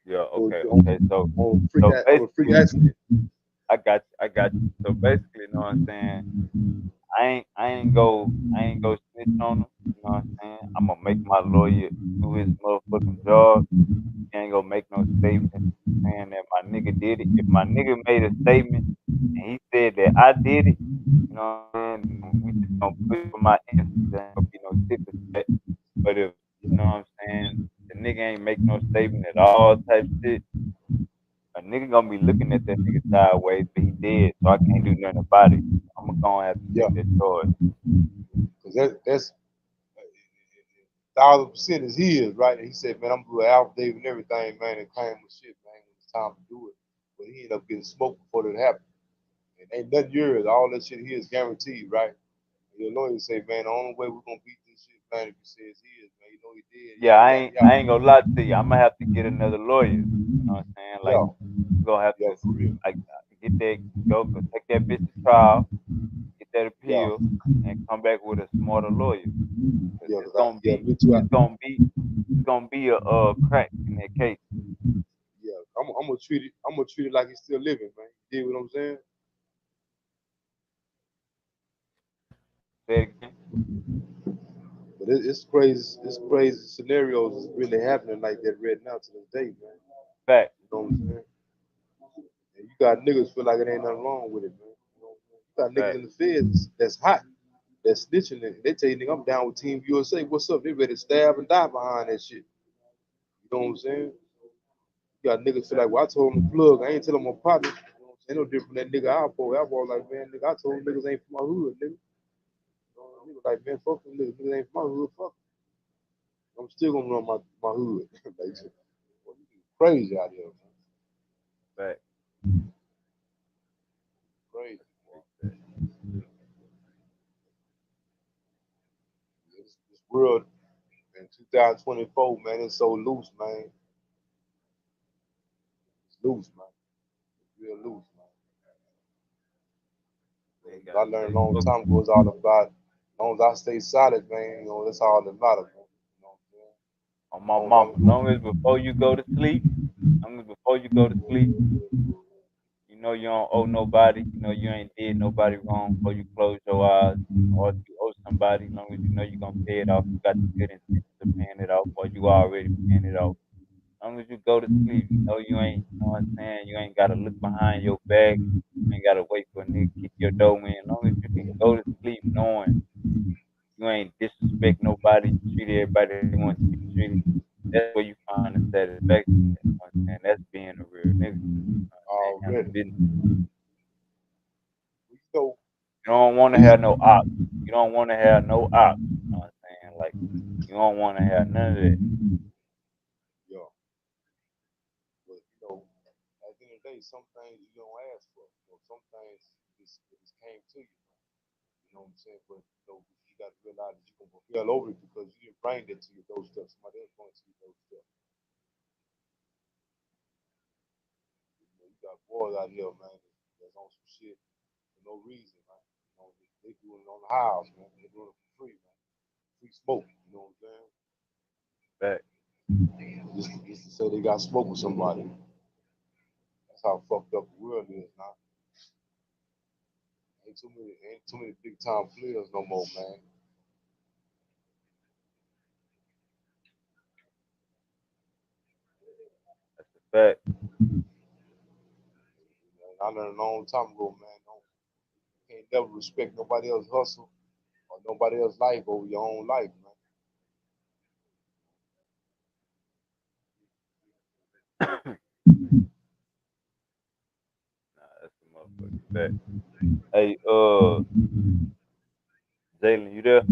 Yeah.
So
Okay.
on,
Okay. So
on a freak
basically,
accident.
I got you. So basically, you know what I'm saying? I ain't go snitch on him. You know what I'm saying? I'm gonna make my lawyer do his motherfucking job. He ain't gonna make no statement saying that my nigga did it. If my nigga made a statement and he said that I did it, you know what I'm saying? Then we just gonna push for my innocence. There ain't gonna be no disrespect. But if you know what I'm saying, the nigga ain't make no statement at all type shit, a nigga gonna be looking at that nigga sideways, but he dead, so I can't do nothing about it. I'm gonna have to
Yeah,
take that charge.
because that's 1,000% is his, right? And he said, man, I'm gonna do an affidavit and everything, man, and claim my shit, man, when it's time to do it. But he ended up getting smoked before that happened. And ain't nothing yours. All that shit here is guaranteed, right? And your lawyer say, man, the only way we're gonna beat this shit, man, if you say it's his, man, you know he did,
Yeah,
yada yada
I
yada.
ain't gonna lie to you. I'm gonna have to get another lawyer. You know what I'm saying? Like
Yeah,
we're gonna have
yeah,
to
for real.
like get that go take that bitch to trial, get that
Yeah,
appeal, and come back with a smarter lawyer. 'Cause
yeah, me too.
it's gonna be a crack in that case.
Yeah, I'm gonna treat it like he's still living, man. You get what I'm saying?
Say it again.
But it's crazy scenarios is really happening like that right now to this day, man.
Fact,
You know what I'm saying? And you got niggas feel like it ain't nothing wrong with it, man. You know what I'm saying? You got niggas
fact,
in the feds that's hot, that's snitching, and they tell you, nigga, I'm down with Team USA. What's up? They ready to stab and die behind that shit. You know what I'm saying? You got niggas feel
fact,
like, well, I told him to plug. I ain't tell him my partner. You know what I'm saying? No different than that nigga I was like, man, nigga, I told him niggas ain't from my hood, nigga. You know, nigga like, man, fuck them niggas. Niggas ain't from my hood. Fuck 'em. I'm still gonna run my hood. Like, well, you crazy out here, man.
fact.
Crazy.
Big fact.
This world in 2024, man, it's so loose, man. It's loose, man. It's real loose, man.
So you
I
gotta
learned
stay
a long
focused.
time ago it's all about, as long as I stay solid, man, you know, that's all that matters, man. You know
On my
what I'm
mama.
saying?
Long as before you go to sleep, long as before you go to sleep, you know you don't owe nobody. You know you ain't did nobody wrong before you close your eyes. Or if you owe somebody, long as you know you're gonna pay it off, you got the good intentions of paying it off, or you already paying it off. Long as you go to sleep, you know you ain't, you know what I'm saying? You ain't gotta look behind your back. You ain't gotta wait for a nigga to kick your door in. Long as you can go to sleep knowing you ain't disrespect nobody, you treat everybody how you want to be treated. That's where you find the satisfaction. You know what I'm saying? That's being a real nigga. You know what I'm saying? Handle
Already.
business.
You know,
You don't want to
we,
have no ops. You don't want to have no ops. You know what I'm saying? Like, you don't want to have none of that.
yeah, but you know, at the end of the day, some things you don't ask for. You know, some things just came to you. You know what I'm saying? But you know, you got to realize that you can fulfill over it because you didn't bring that to your doorstep. Somebody else going to your doorstep. You know, you got boys out here, man, that's on some shit for no reason, man. You know, they doing it on the house, man. They doing it for free, man. Free smoke. You know what I'm saying?
Fact.
Just to say they got smoke with somebody. That's how fucked up the world is now. Ain't too many big time players no more, man.
That's a fact.
And I learned a long time ago, man. Don't you can't never respect nobody else's hustle or nobody else's life over your own life, man.
Nah, that's the motherfucking fact. Hey, Jalen, you there?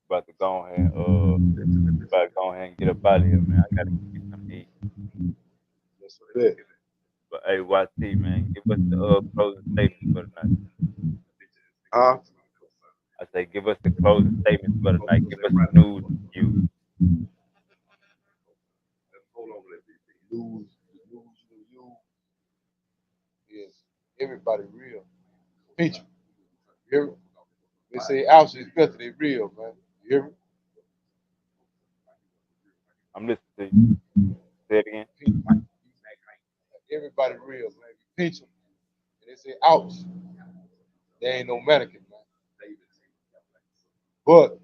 About to go ahead, about to go ahead and get up out of here, man. I gotta get me some eat.
Bet.
But hey, YT, man, give us the closing statements for the night.
Huh?
I say, give us the closing statements for the night. Give us the news you.
Lose, you is everybody real. Pinch 'em. You hear me? They say ounces is better than real, man. You hear me?
I'm listening to you. Say it again.
Pinch 'em. Everybody real, man. You pinch them, and they say ouch. They ain't no mannequin, man. But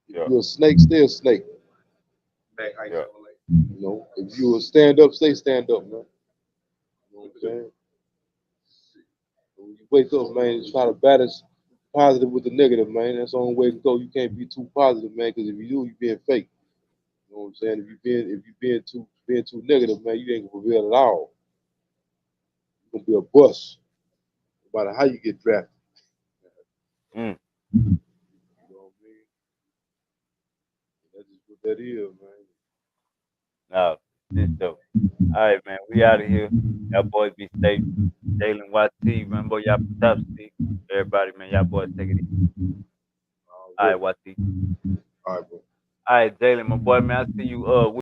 if
Yeah,
you're a snake, stay a snake.
yeah.
You know, if you a stand up, stay stand up, man. You know what I'm saying? When you wake up, man, you try to balance positive with the negative, man. That's the only way to go. You can't be too positive, man, because if you do, you're being fake. You know what I'm saying? If you being too negative, man, you ain't gonna prevail at all. You're gonna be a bust, no matter how you get drafted.
Mm.
You know what I mean? That's just what that is, man.
Nah, this show. All right, man. We out of here. Y'all boys be safe. Jalen YT, remember y'all top stick. Everybody, man, y'all boys take it easy. All right,
Already.
YT.
All right, bro.
All right, Jalen, my boy, man. I see you.